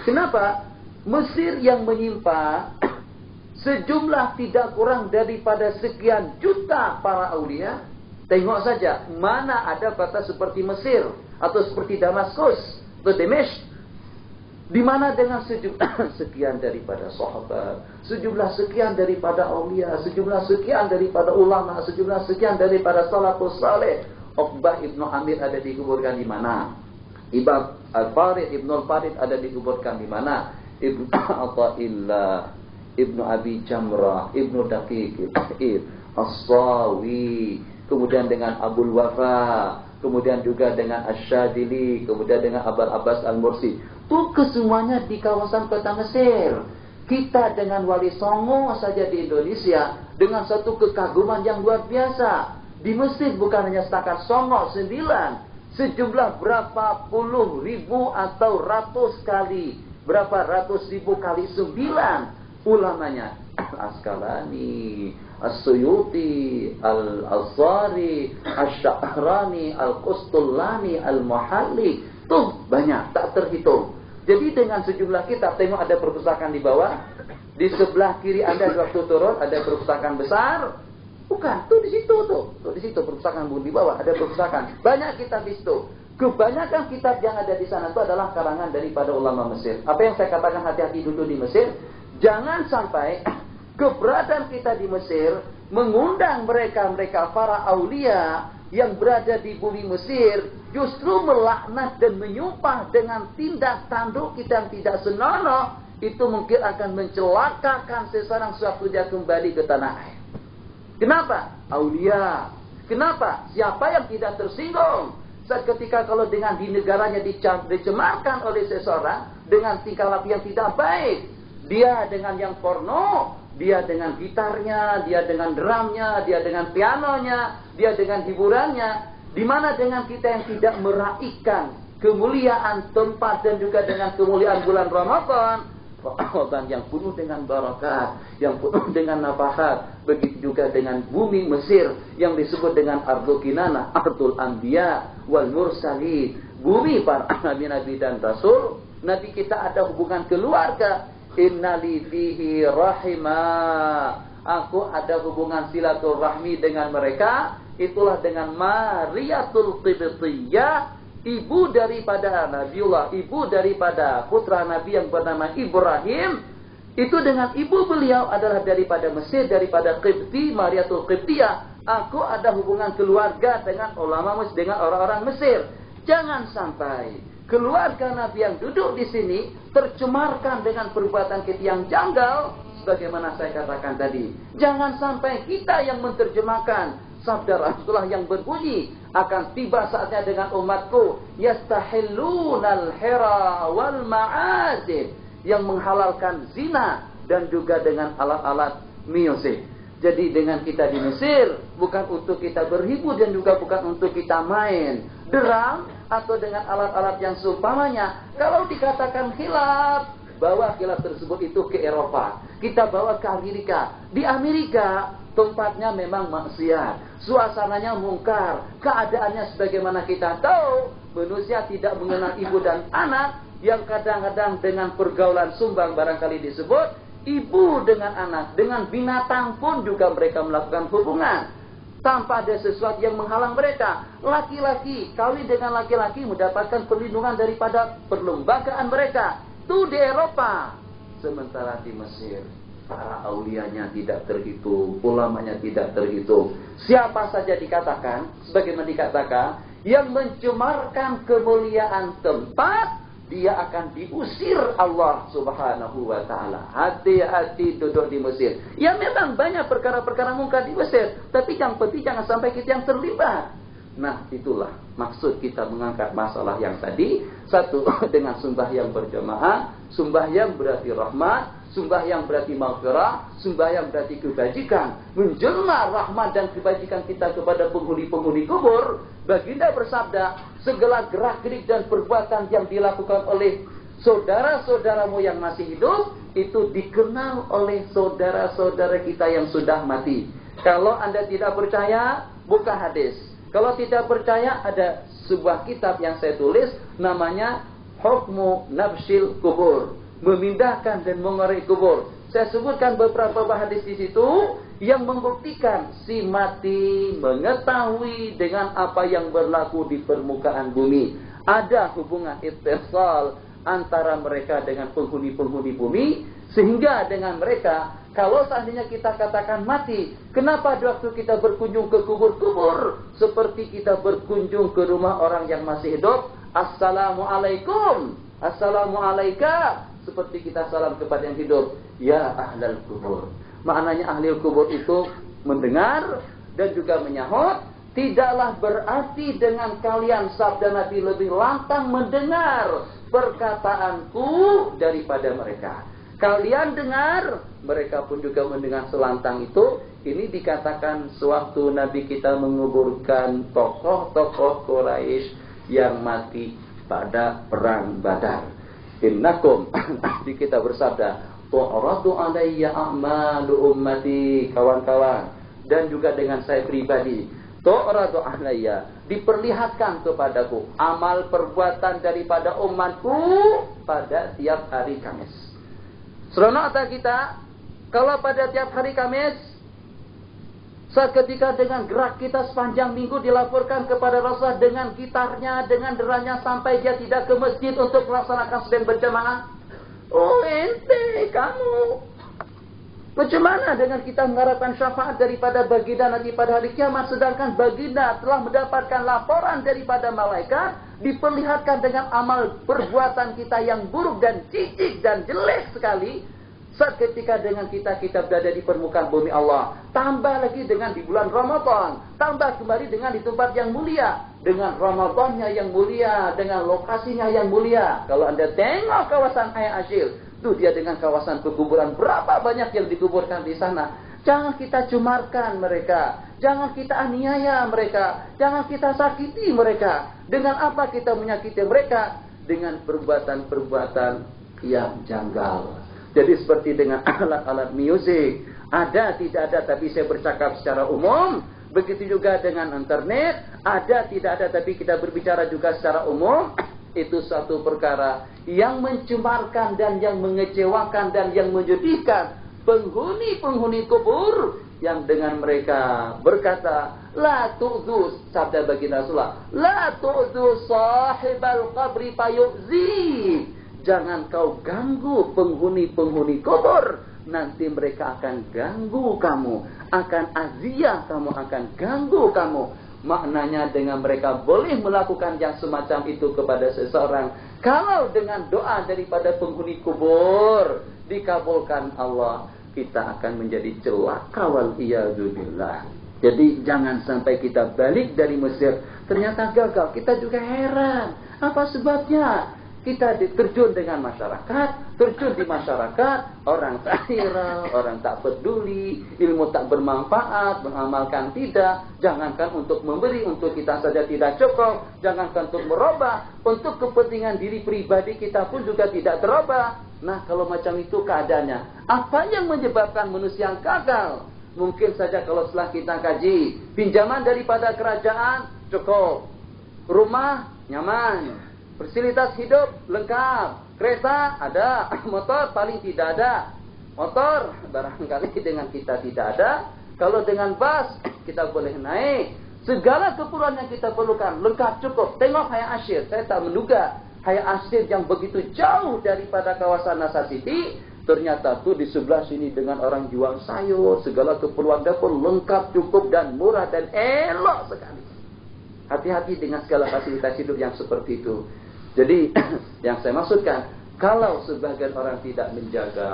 Kenapa? Mesir yang menyimpan sejumlah tidak kurang daripada sekian juta para aulia. Tengok saja, mana ada kota seperti Mesir atau seperti Damaskus atau Damesk, di mana dengan sejumlah sekian daripada sahabat, sejumlah sekian daripada aulia, sejumlah sekian daripada ulama, sejumlah sekian daripada salafus saleh. Uqbah ibnu Amir ada dikuburkan di mana? Ibn Al-Farid, Ibnu Al-Farid ada dikuburkan di mana? Ibnu Athaillah, Ibnu Abi Jamrah, Ibnu Daqiq As-Sawi, kemudian dengan Abul Wafa, kemudian juga dengan Asy-Syadzili, kemudian dengan Abul Abbas Al-Mursi. Itu kesemuanya di kawasan kota Mesir. Kita dengan Wali Songo saja di Indonesia dengan satu kekaguman yang luar biasa. Di Mesir bukan hanya setakat Songo 9, sejumlah berapa puluh ribu atau ratus kali, berapa ratus ribu kali 9 ulamanya. Al-Asqalani, As-Suyuti, Al-Azhari, Asy-Sya'rani, Al-Qustullani, Al-Muhalli. Tuh banyak, tak terhitung. Jadi dengan sejumlah kitab, tengok ada perpustakaan di bawah. Di sebelah kiri Anda waktu turun ada perpustakaan besar. Bukan, tuh di situ tuh. Tuh di situ perpustakaan di bawah ada perpustakaan. Banyak kitab di situ. Kebanyakan kitab yang ada di sana itu adalah karangan daripada ulama Mesir. Apa yang saya katakan hati-hati dulu di Mesir, jangan sampai keberadaan kita di Mesir mengundang mereka para aulia yang berada di bumi Mesir justru melaknat dan menyumpah dengan tindak tanduk kita yang tidak senonoh. Itu mungkin akan mencelakakan seseorang suatu dia kembali ke tanah air. Kenapa? Aulia. Kenapa? Siapa yang tidak tersinggung seketika kalau dengan di negaranya dicemarkan oleh seseorang dengan tingkah laku yang tidak baik? Dia dengan yang porno, dia dengan gitarnya, dia dengan drumnya, dia dengan pianonya, dia dengan hiburannya. Di mana dengan kita yang tidak meraihkan kemuliaan tempat dan juga dengan kemuliaan bulan Ramadan yang penuh dengan barakat, yang penuh dengan nafahat. Begitu juga dengan bumi Mesir yang disebut dengan Ardul Kinanah, Ardul Anbiya wal Mursalin, bumi para nabi-nabi dan rasul. Nabi kita ada hubungan keluarga. Innali fihi rahimah, aku ada hubungan silaturahmi dengan mereka. Itulah dengan Mariatul Qibtiyah, ibu daripada Nabiullah, ibu daripada putra Nabi yang bernama Ibrahim. Itu dengan ibu beliau adalah daripada Mesir, daripada Qibti, Mariatul Qibtiyah. Aku ada hubungan keluarga dengan ulama Mesir, dengan orang-orang Mesir. Jangan sampai keluarga Nabi yang duduk di sini tercemarkan dengan perbuatan kita yang janggal. Sebagaimana saya katakan tadi, jangan sampai kita yang menerjemahkan sabda Rasulullah yang berbunyi, akan tiba saatnya dengan umatku yastahillunal hira wal ma'azib, yang menghalalkan zina dan juga dengan alat-alat musik. Jadi dengan kita di Mesir bukan untuk kita berhibur dan juga bukan untuk kita main drum atau dengan alat-alat yang seumpamanya. Kalau dikatakan khilaf, bawa khilaf tersebut itu ke Eropa, kita bawa ke Amerika. Di Amerika tempatnya memang maksiat, suasananya mungkar, keadaannya sebagaimana kita tahu, manusia tidak mengenal ibu dan anak, yang kadang-kadang dengan pergaulan sumbang barangkali disebut ibu dengan anak, dengan binatang pun juga mereka melakukan hubungan tanpa ada sesuatu yang menghalang mereka. Laki-laki kawin dengan laki-laki mendapatkan perlindungan daripada perlembagaan mereka. Itu di Eropa. Sementara di Mesir, para aulianya tidak terhitung, ulamanya tidak terhitung. Siapa saja dikatakan, sebagaimana dikatakan, yang mencemarkan kemuliaan tempat, dia akan diusir Allah Subhanahu wa ta'ala. Hati-hati duduk di Mesir. Ya memang banyak perkara-perkara mungkar di Mesir, tapi yang penting jangan sampai kita yang terlibat. Nah, itulah maksud kita mengangkat masalah yang tadi. Satu, dengan sembahyang berjamaah. Sembahyang berarti rahmat. Sembahyang berarti maghfirah, sembahyang berarti kebajikan. Menjelma rahmat dan kebajikan kita kepada penghuni-penghuni kubur. Baginda bersabda, segala gerak-gerik dan perbuatan yang dilakukan oleh saudara-saudaramu yang masih hidup, itu dikenal oleh saudara-saudara kita yang sudah mati. Kalau Anda tidak percaya, buka hadis. Kalau tidak percaya, ada sebuah kitab yang saya tulis, namanya Hukmu Nabshil Kubur, memindahkan dan mengoreksi kubur. Saya sebutkan beberapa hadis di situ yang membuktikan si mati mengetahui dengan apa yang berlaku di permukaan bumi. Ada hubungan ittisal antara mereka dengan penghuni-penghuni bumi, sehingga dengan mereka, kalau seandainya kita katakan mati, kenapa waktu kita berkunjung ke kubur-kubur seperti kita berkunjung ke rumah orang yang masih hidup? Assalamualaikum, assalamualaika, seperti kita salam kepada yang hidup. Ya ahlal kubur. Maknanya ahli kubur itu mendengar dan juga menyahut. Tidaklah berarti dengan kalian, sabda Nabi, lebih lantang mendengar perkataanku daripada mereka. Kalian dengar, mereka pun juga mendengar selantang itu. Ini dikatakan sewaktu Nabi kita menguburkan tokoh-tokoh Quraisy yang mati pada perang Badar. Innakum, Nabi kita bersabda, tu'radu alayya a'malu ummati, kawan-kawan, dan juga dengan saya pribadi, tu'radu alayya, diperlihatkan kepadaku amal perbuatan daripada umatku pada tiap hari Kamis. Seronok tak kita kalau pada tiap hari Kamis, seketika dengan gerak kita sepanjang minggu dilaporkan kepada Rasulullah dengan gitarnya, dengan deranya, sampai dia tidak ke masjid untuk melaksanakan sedang berjamaah. Oh ente, kamu bagaimana dengan kita mengharapkan syafaat daripada baginda nanti pada hari kiamat, sedangkan baginda telah mendapatkan laporan daripada malaikat, diperlihatkan dengan amal perbuatan kita yang buruk dan jijik dan jelek sekali. Seketika dengan kita berada di permukaan bumi Allah, tambah lagi dengan di bulan Ramadan, tambah kembali dengan di tempat yang mulia, dengan Ramadannya yang mulia, dengan lokasinya yang mulia. Kalau Anda tengok kawasan Haya Asyir, tuh dia dengan kawasan pekuburan, berapa banyak yang dikuburkan di sana. Jangan kita cumarkan mereka, jangan kita aniaya mereka, jangan kita sakiti mereka. Dengan apa kita menyakiti mereka? Dengan perbuatan-perbuatan yang janggal. Jadi seperti dengan alat-alat musik, ada tidak ada, tapi saya bercakap secara umum. Begitu juga dengan internet, ada tidak ada, tapi kita berbicara juga secara umum. Itu suatu perkara yang mencemarkan dan yang mengecewakan dan yang menyedihkan penghuni-penghuni kubur, yang dengan mereka berkata, la tu'dhu, sabda baginda Rasulullah, la tu'dhu sahibal qabri fayu'zi. Jangan kau ganggu penghuni-penghuni kubur, nanti mereka akan ganggu kamu, akan aziyah kamu, akan ganggu kamu. Maknanya dengan mereka boleh melakukan yang semacam itu kepada seseorang, kalau dengan doa daripada penghuni kubur dikabulkan Allah, kita akan menjadi celaka wal iyadzubillah. Jadi jangan sampai kita balik dari Mesir ternyata gagal. Kita juga heran, apa sebabnya? Kita terjun dengan masyarakat, terjun di masyarakat, orang tak viral, orang tak peduli, ilmu tak bermanfaat, mengamalkan tidak. Jangankan untuk memberi, untuk kita saja tidak cukup. Jangankan untuk merubah, untuk kepentingan diri pribadi kita pun juga tidak terubah. Nah, kalau macam itu keadaannya, apa yang menyebabkan manusia yang gagal? Mungkin saja kalau setelah kita kaji, pinjaman daripada kerajaan cukup, rumah nyaman, fasilitas hidup lengkap, kereta ada, motor paling tidak ada. Motor barangkali dengan kita tidak ada. Kalau dengan bus kita boleh naik. Segala keperluan yang kita perlukan lengkap cukup. Tengok Haya Asyir, saya tak menduga Haya Asyir yang begitu jauh daripada kawasan Nasar City, ternyata tuh di sebelah sini dengan orang jual sayur, segala keperluan dapur lengkap cukup dan murah dan elok sekali. Hati-hati dengan segala fasilitas hidup yang seperti itu. Jadi yang saya maksudkan, kalau sebagian orang tidak menjaga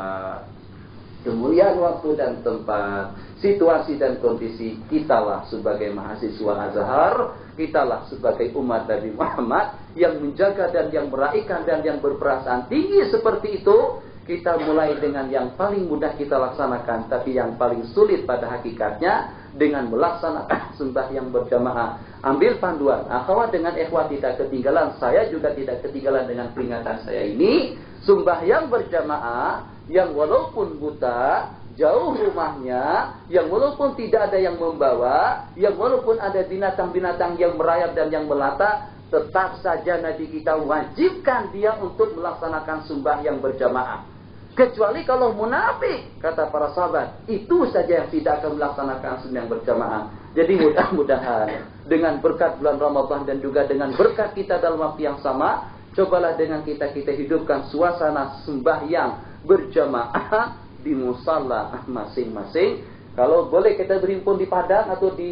kemuliaan waktu dan tempat, situasi dan kondisi, kitalah sebagai mahasiswa Azhar, kitalah sebagai umat Nabi Muhammad yang menjaga dan yang meraihkan dan yang berperasaan tinggi seperti itu, kita mulai dengan yang paling mudah kita laksanakan, tapi yang paling sulit pada hakikatnya dengan melaksanakan sembahyang berjamaah. Ambil panduan, akhwat dengan ikhwat tidak ketinggalan, saya juga tidak ketinggalan dengan peringatan saya ini. Sembahyang berjamaah yang walaupun buta, jauh rumahnya, yang walaupun tidak ada yang membawa, yang walaupun ada binatang-binatang yang merayap dan yang melata, tetap saja Nabi kita wajibkan dia untuk melaksanakan sembahyang berjamaah. Kecuali kalau munafik, kata para sahabat, itu saja yang tidak akan melaksanakan sembahyang berjamaah. Jadi mudah-mudahan dengan berkat bulan Ramadan dan juga dengan berkat kita dalam waktu yang sama, cobalah dengan kita hidupkan suasana sembahyang berjamaah di musalla masing-masing. Kalau boleh kita berhimpun di padang atau di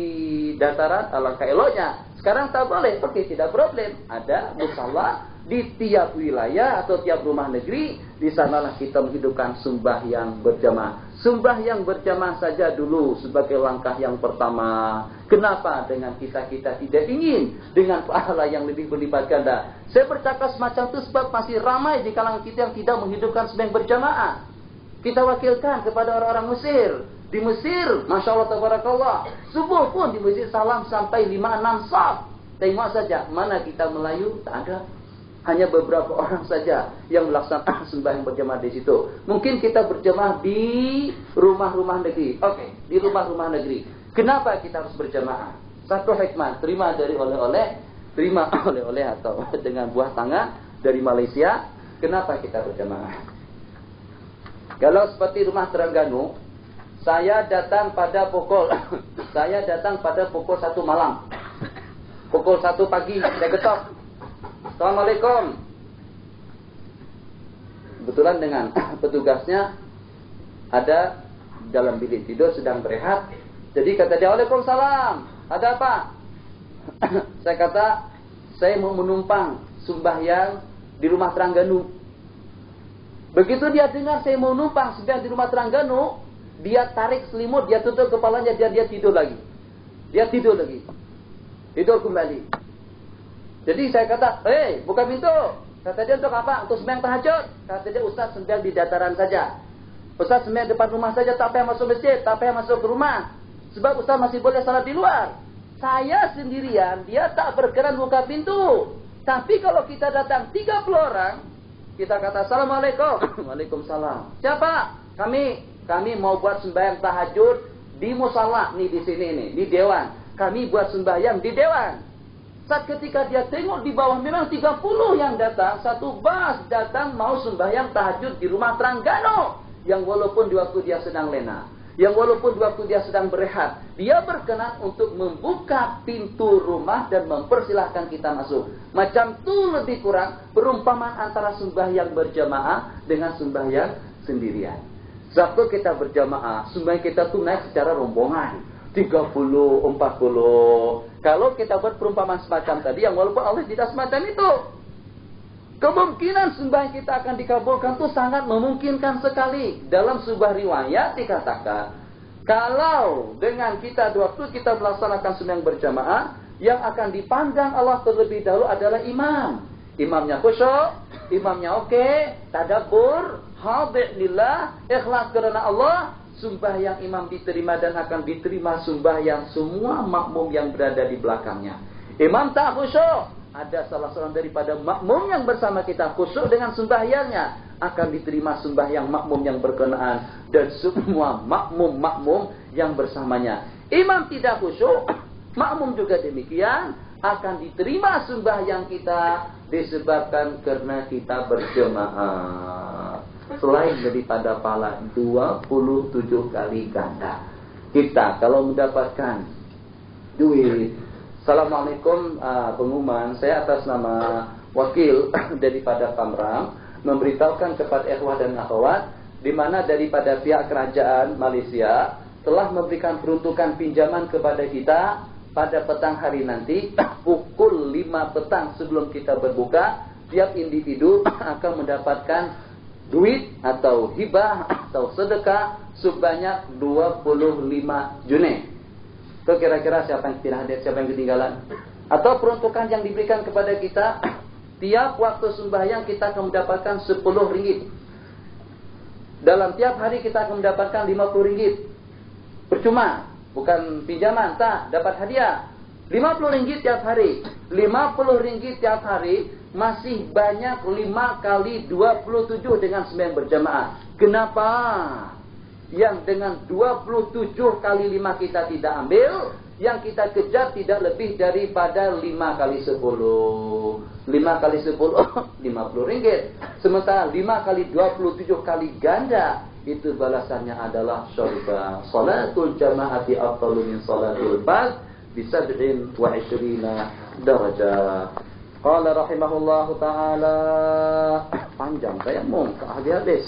dataran, alangkah eloknya. Sekarang tak boleh, oke, tidak problem. Ada musalla di tiap wilayah atau tiap rumah negeri. Di sanalah kita menghidupkan sembahyang berjamaah. Sembahyang berjamaah saja dulu sebagai langkah yang pertama. Kenapa? Dengan kita tidak ingin dengan pahala yang lebih berlipat ganda. Saya bercakap semacam itu sebab masih ramai di kalangan kita yang tidak menghidupkan sembahyang berjamaah. Kita wakilkan kepada orang-orang Mesir. Di Mesir, Masya Allah, Tabarakallah, subuh pun di Mesir salam sampai 5-6 saf. Tengok saja, mana kita Melayu, tak ada. Hanya beberapa orang saja yang melaksanakan sembahyang berjamaah di situ. Mungkin kita berjamaah di rumah-rumah negeri. Oke, di rumah-rumah negeri. Kenapa kita harus berjamaah? Satu hikmah, terima oleh-oleh atau dengan buah tangan dari Malaysia. Kenapa kita berjamaah? Kalau seperti rumah Terengganu, saya datang pada pukul 1 malam. Pukul 1 pagi saya ketok. Assalamualaikum. Kebetulan dengan petugasnya ada dalam bilik tidur sedang berehat. Jadi kata dia, "Waalaikumsalam. Ada apa?" Saya kata, "Saya mau menumpang sembahyang di rumah Terengganu." Begitu dia dengar saya mau numpang sembahyang di rumah Terengganu, dia tarik selimut, dia tutup kepalanya, dia tidur lagi. Dia tidur lagi. Tidur kembali. Jadi saya kata, buka pintu. Kata dia, untuk apa? Untuk sembahyang tahajud. Kata dia, Ustaz sembahyang di dataran saja. Ustaz sembahyang depan rumah saja, tak payah masuk masjid, tak payah masuk ke rumah. Sebab Ustaz masih boleh salat di luar. Saya sendirian, dia tak berkenan buka pintu. Tapi kalau kita datang 30 orang, kita kata, Assalamualaikum. Waalaikumsalam. Siapa? Kami mau buat sembahyang tahajud di musala nih, di sini nih, di dewan. Kami buat sembahyang di dewan. Saat ketika dia tengok di bawah memang 30 yang datang, satu bas datang mau sembahyang tahajud di rumah Terengganu. Yang walaupun di waktu dia sedang lena, yang walaupun di waktu dia sedang berehat, dia berkenan untuk membuka pintu rumah dan mempersilahkan kita masuk. Macam tu lebih kurang perumpamaan antara sembahyang berjamaah dengan sembahyang sendirian. Waktu kita berjamaah, sembahyang kita tuh naik secara rombongan. 30, 40. Kalau kita buat perumpamaan semacam tadi, yang walaupun Allah tidak semacam itu, kemungkinan sembahyang kita akan dikabulkan itu sangat memungkinkan sekali. Dalam sebuah riwayat dikatakan, kalau dengan kita waktu kita melaksanakan sembahyang berjamaah, yang akan dipandang Allah terlebih dahulu adalah imam. Imamnya khusyuk, imamnya oke, tadabbur, hadir lillah, ikhlas karena Allah. Sembahyang imam diterima dan akan diterima sembahyang semua makmum yang berada di belakangnya. Imam tak khusyuk, ada salah seorang daripada makmum yang bersama kita khusyuk dengan sembahyangnya, akan diterima sembahyang makmum yang berkenaan dan semua makmum yang bersamanya. Imam tidak khusyuk, makmum juga demikian, akan diterima sembahyang kita disebabkan karena kita berjemaah. Selain daripada pahala 27 kali ganda. Kita kalau mendapatkan duit, Assalamualaikum, pengumuman, saya atas nama wakil daripada Pamram memberitahukan kepada ikhwah dan akhwat di mana daripada pihak kerajaan Malaysia telah memberikan peruntukan pinjaman kepada kita pada petang hari nanti pukul 5 petang sebelum kita berbuka. Tiap individu akan mendapatkan duit atau hibah atau sedekah sebanyak 25 junai. Itu kira-kira siapa yang tidak hadir, siapa yang ketinggalan? Atau peruntukan yang diberikan kepada kita, tiap waktu sembahyang kita akan mendapatkan 10 ringgit. dalam tiap hari kita akan mendapatkan 50 ringgit. Percuma, bukan pinjaman, tak, dapat hadiah. 50 ringgit tiap hari. 50 ringgit tiap hari masih banyak 5 kali 27 dengan sembahyang berjamaah. Kenapa? Yang dengan 27 kali 5 kita tidak ambil, yang kita kejar tidak lebih daripada 5 kali 10. 5 kali 10 50 ringgit. Sementara 5 kali 27 kali ganda, itu balasannya adalah syurga. Salatul jama'ati afdalu min salatil fard bi 27 darajah. Qala rahimahullahu taala, panjang tayamum habis-habis.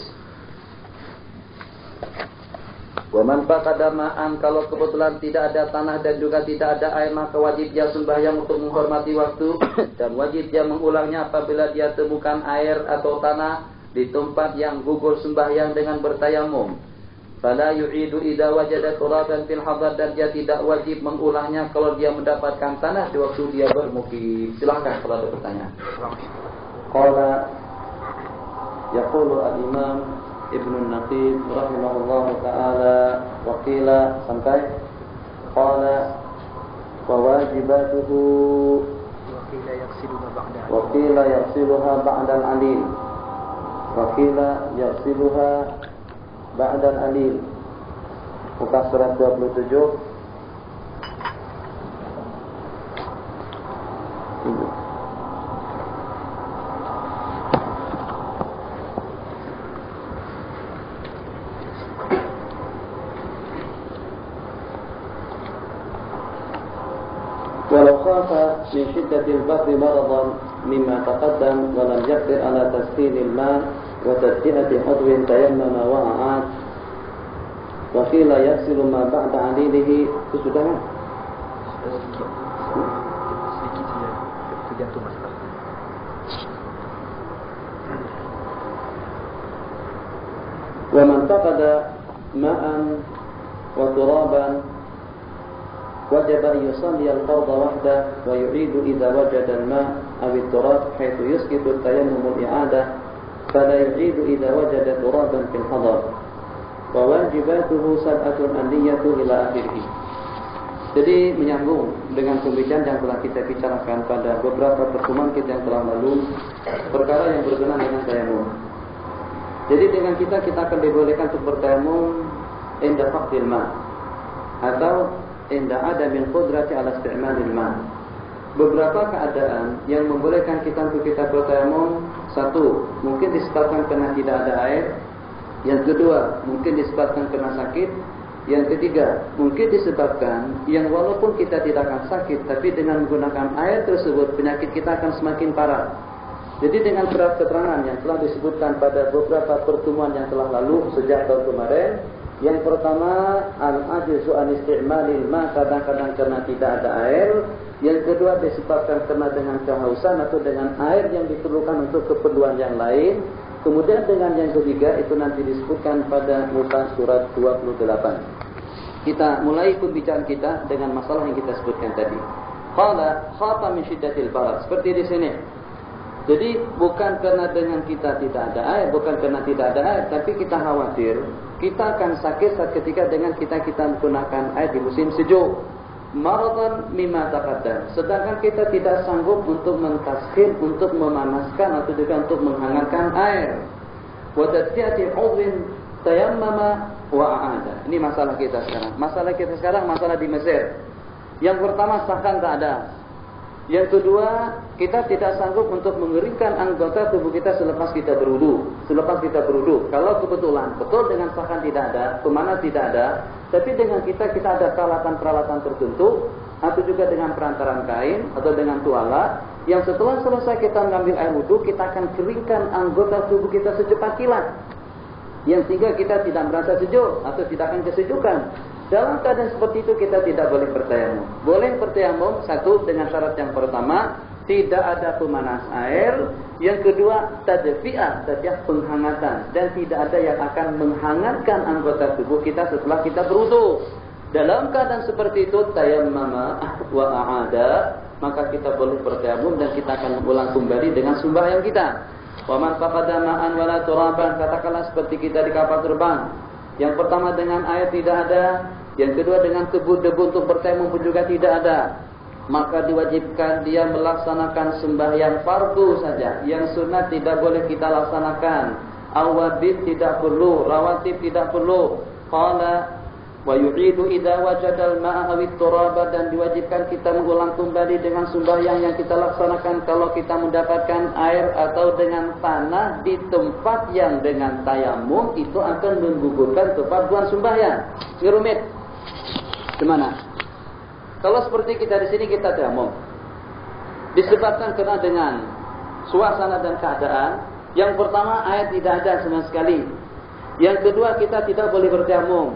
Wa man faqada ma'an, kalau kebetulan tidak ada tanah dan juga tidak ada air, maka wajib dia sembahyang untuk menghormati waktu dan wajib dia mengulangnya apabila dia temukan air atau tanah di tempat yang gugur sembahyang dengan bertayamum. Fala yu'idu idza wajada turaban fil hadar, dan dia tidak wajib mengulangnya kalau dia mendapatkan tanah di waktu dia bermukim. Silakan kalau ada pertanyaan. Qala yaqulu al-imam Ibnu Naqib rahimahullahu ta'ala wa qila sampai qala wa wajibatuhu wa qila yaghsiluha ba'da al-alim wa qila yaghsiluha ba'da al-alim. Muka surat 27. ولو خاف من شدة البرد مرضا مما تقدم ولم يقدر على تسخين الماء وتدفئة عضو تيمم وأعاد وقيل يغسل ما بعد عليله. Itu sudah kan? Sedikit saja tergantung masalah. ومن فقد ماء وترابا وجب أن يصلي الفرض وحده ويعيد إذا وجد الماء أو التراب حيث يسقط التيمم الإعادة فلا يعيد إذا وجد ترابا في الحضر وواجباته 7 النية إلى آخره. Jadi menyambung dengan pembicaraan yang telah kita bicarakan pada beberapa pertemuan kita yang telah lalu, perkara yang berkenaan dengan tayamum. Jadi dengan kita akan dibolehkan untuk bertayamum inda faqdil ma' atau inda adamin qudrati ala isti'malil ma'. Beberapa keadaan yang membolehkan kita untuk kita bertayamum. Satu, mungkin disebabkan karena tidak ada air. Yang kedua, mungkin disebabkan karena sakit. Yang ketiga, mungkin disebabkan yang walaupun kita tidak akan sakit, tapi dengan menggunakan air tersebut penyakit kita akan semakin parah. Jadi dengan surat keterangan yang telah disebutkan pada beberapa pertemuan yang telah lalu sejak tahun kemarin, yang pertama al-ajzu an isti'malil ma, kadang-kadang karena tidak ada air. Yang kedua disebabkan karena dengan kehausan atau dengan air yang diperlukan untuk keperluan yang lain. Kemudian dengan yang ketiga itu nanti disebutkan pada muka surat 28. Kita mulai pembicaraan kita dengan masalah yang kita sebutkan tadi. Qala khafa min syiddatil barad. Seperti di sini. Jadi bukan karena dengan kita tidak ada air, bukan karena tidak ada air, tapi kita khawatir kita akan sakit saat ketika dengan kita menggunakan air di musim sejuk. Maradan mimma taqaddam. Sedangkan kita tidak sanggup untuk mentaskhir, untuk memanaskan atau juga untuk menghangatkan air. Wa tadfiyati 'udwin tayammama wa a'ada. Ini masalah kita sekarang. Masalah kita sekarang masalah di Mesir. Yang pertama sahkan keadaan. Yang kedua, kita tidak sanggup untuk mengeringkan anggota tubuh kita selepas kita berwudu. Kalau kebetulan betul dengan sahkan tidak ada, pemanas tidak ada, tapi dengan kita ada peralatan-peralatan tertentu, atau juga dengan perantaran kain atau dengan tuala, yang setelah selesai kita mengambil air wudu, kita akan keringkan anggota tubuh kita secepat kilat, yang sehingga kita tidak merasa sejuk atau tidak akan kesejukan. Dalam keadaan seperti itu kita tidak boleh bertayamum. Boleh bertayamum satu dengan syarat yang pertama, tidak ada pemanas air. Yang kedua, tadfi'ah, penghangatan, dan tidak ada yang akan menghangatkan anggota tubuh kita setelah kita berwudu. Dalam keadaan seperti itu, tayammama wa a'ada, maka kita boleh bertayamum dan kita akan ulang kembali dengan sembahyang kita. Wa man faqada ma'an wala turaban, katakanlah seperti kita di kapal terbang. Yang pertama dengan air tidak ada, yang kedua dengan debu-debu untuk bertayamum pun juga tidak ada. Maka diwajibkan dia melaksanakan sembahyang fardu saja. Yang sunat tidak boleh kita laksanakan. Awabid tidak perlu, rawatib tidak perlu. Qala wa yu'idu idza wajadal ma'a awit turaba, dan diwajibkan kita mengulang kembali dengan sembahyang yang kita laksanakan kalau kita mendapatkan air atau dengan tanah di tempat yang dengan tayamum itu akan menggugurkan tempat buang sembahyang. Ini rumit. Gimana? Kalau seperti kita di sini kita tayamum, disebabkan karena dengan suasana dan keadaan. Yang pertama, air tidak ada sama sekali. Yang kedua, kita tidak boleh bertayamum.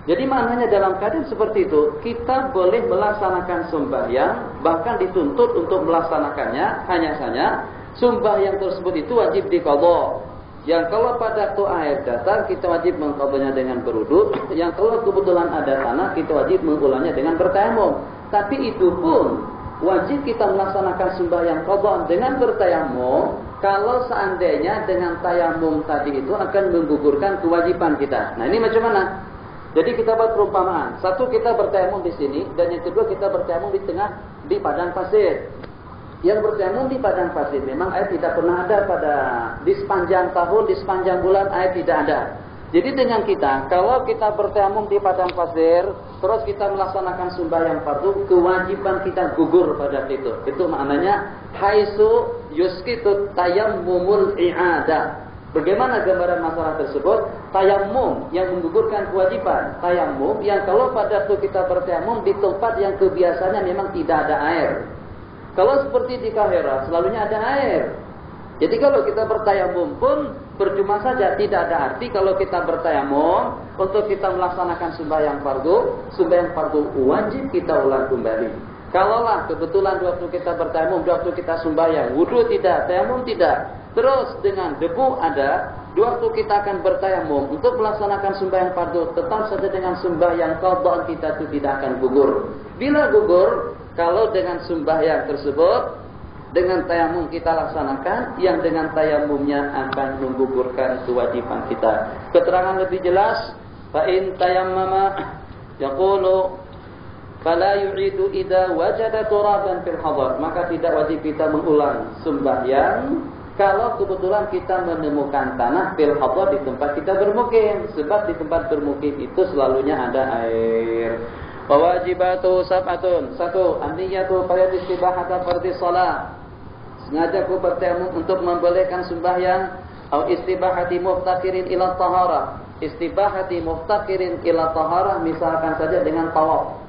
Jadi maknanya dalam keadaan seperti itu, kita boleh melaksanakan sembahyang, bahkan dituntut untuk melaksanakannya. Hanya saja sembahyang tersebut itu wajib diqadha. Yang kalau pada waktu air datang, kita wajib mengqadhanya dengan berwudu. Yang kalau kebetulan ada tanah, kita wajib mengulangnya dengan bertayamum. Tapi itu pun wajib kita melaksanakan sembahyang qadha dengan bertayamum kalau seandainya dengan tayamum tadi itu akan menggugurkan kewajiban kita. Nah, ini macam mana? Jadi kita buat perumpamaan. Satu, kita bertayamum di sini, dan yang kedua kita bertayamum di padang pasir. Yang bertayamum di padang pasir memang air tidak pernah ada di sepanjang tahun, di sepanjang bulan air tidak ada. Jadi dengan kita, kalau kita bertayamum di padang pasir, terus kita melaksanakan sembahyang fardu, kewajiban kita gugur pada itu. Itu maknanya haitsu yusqitu tayammumul i'adah. Bagaimana gambaran masalah tersebut? Tayammum yang menggugurkan kewajiban. Tayammum yang kalau pada waktu kita bertayamum di tempat yang kebiasaannya memang tidak ada air. Kalau seperti di Kahira, selalunya ada air. Jadi kalau kita bertayamum pun percuma saja, tidak ada arti kalau kita bertayamum untuk kita melaksanakan sembahyang fardu wajib kita ulang kembali. Kalaulah kebetulan waktu kita bertayamum, waktu kita sembahyang, wudu tidak, tayamum tidak, terus dengan debu ada, waktu kita akan bertayamum untuk melaksanakan sembahyang fardu, tetap saja dengan sembahyang qadha kita itu tidak akan gugur. Bila gugur, kalau dengan sembahyang tersebut, dengan tayamum kita laksanakan, yang dengan tayamumnya akan menggugurkan kewajiban kita. Keterangan lebih jelas, fa in tayammama yaqulu fala yu'idu idza wajada turaban fil hadar, maka tidak wajib kita mengulang sembahyang kalau kebetulan kita menemukan tanah fil hadar di tempat kita bermukim, sebab di tempat bermukim itu selalunya ada air. Wajibatu sab'atun. Satu, an-niyatu fayad istibahata fardhi shalah. Sengaja ku bertayamum untuk membolehkan sembahyang, atau istibahati muftakirin ila taharah. Istibahati muftakirin ila taharah misalkan saja dengan tawaf.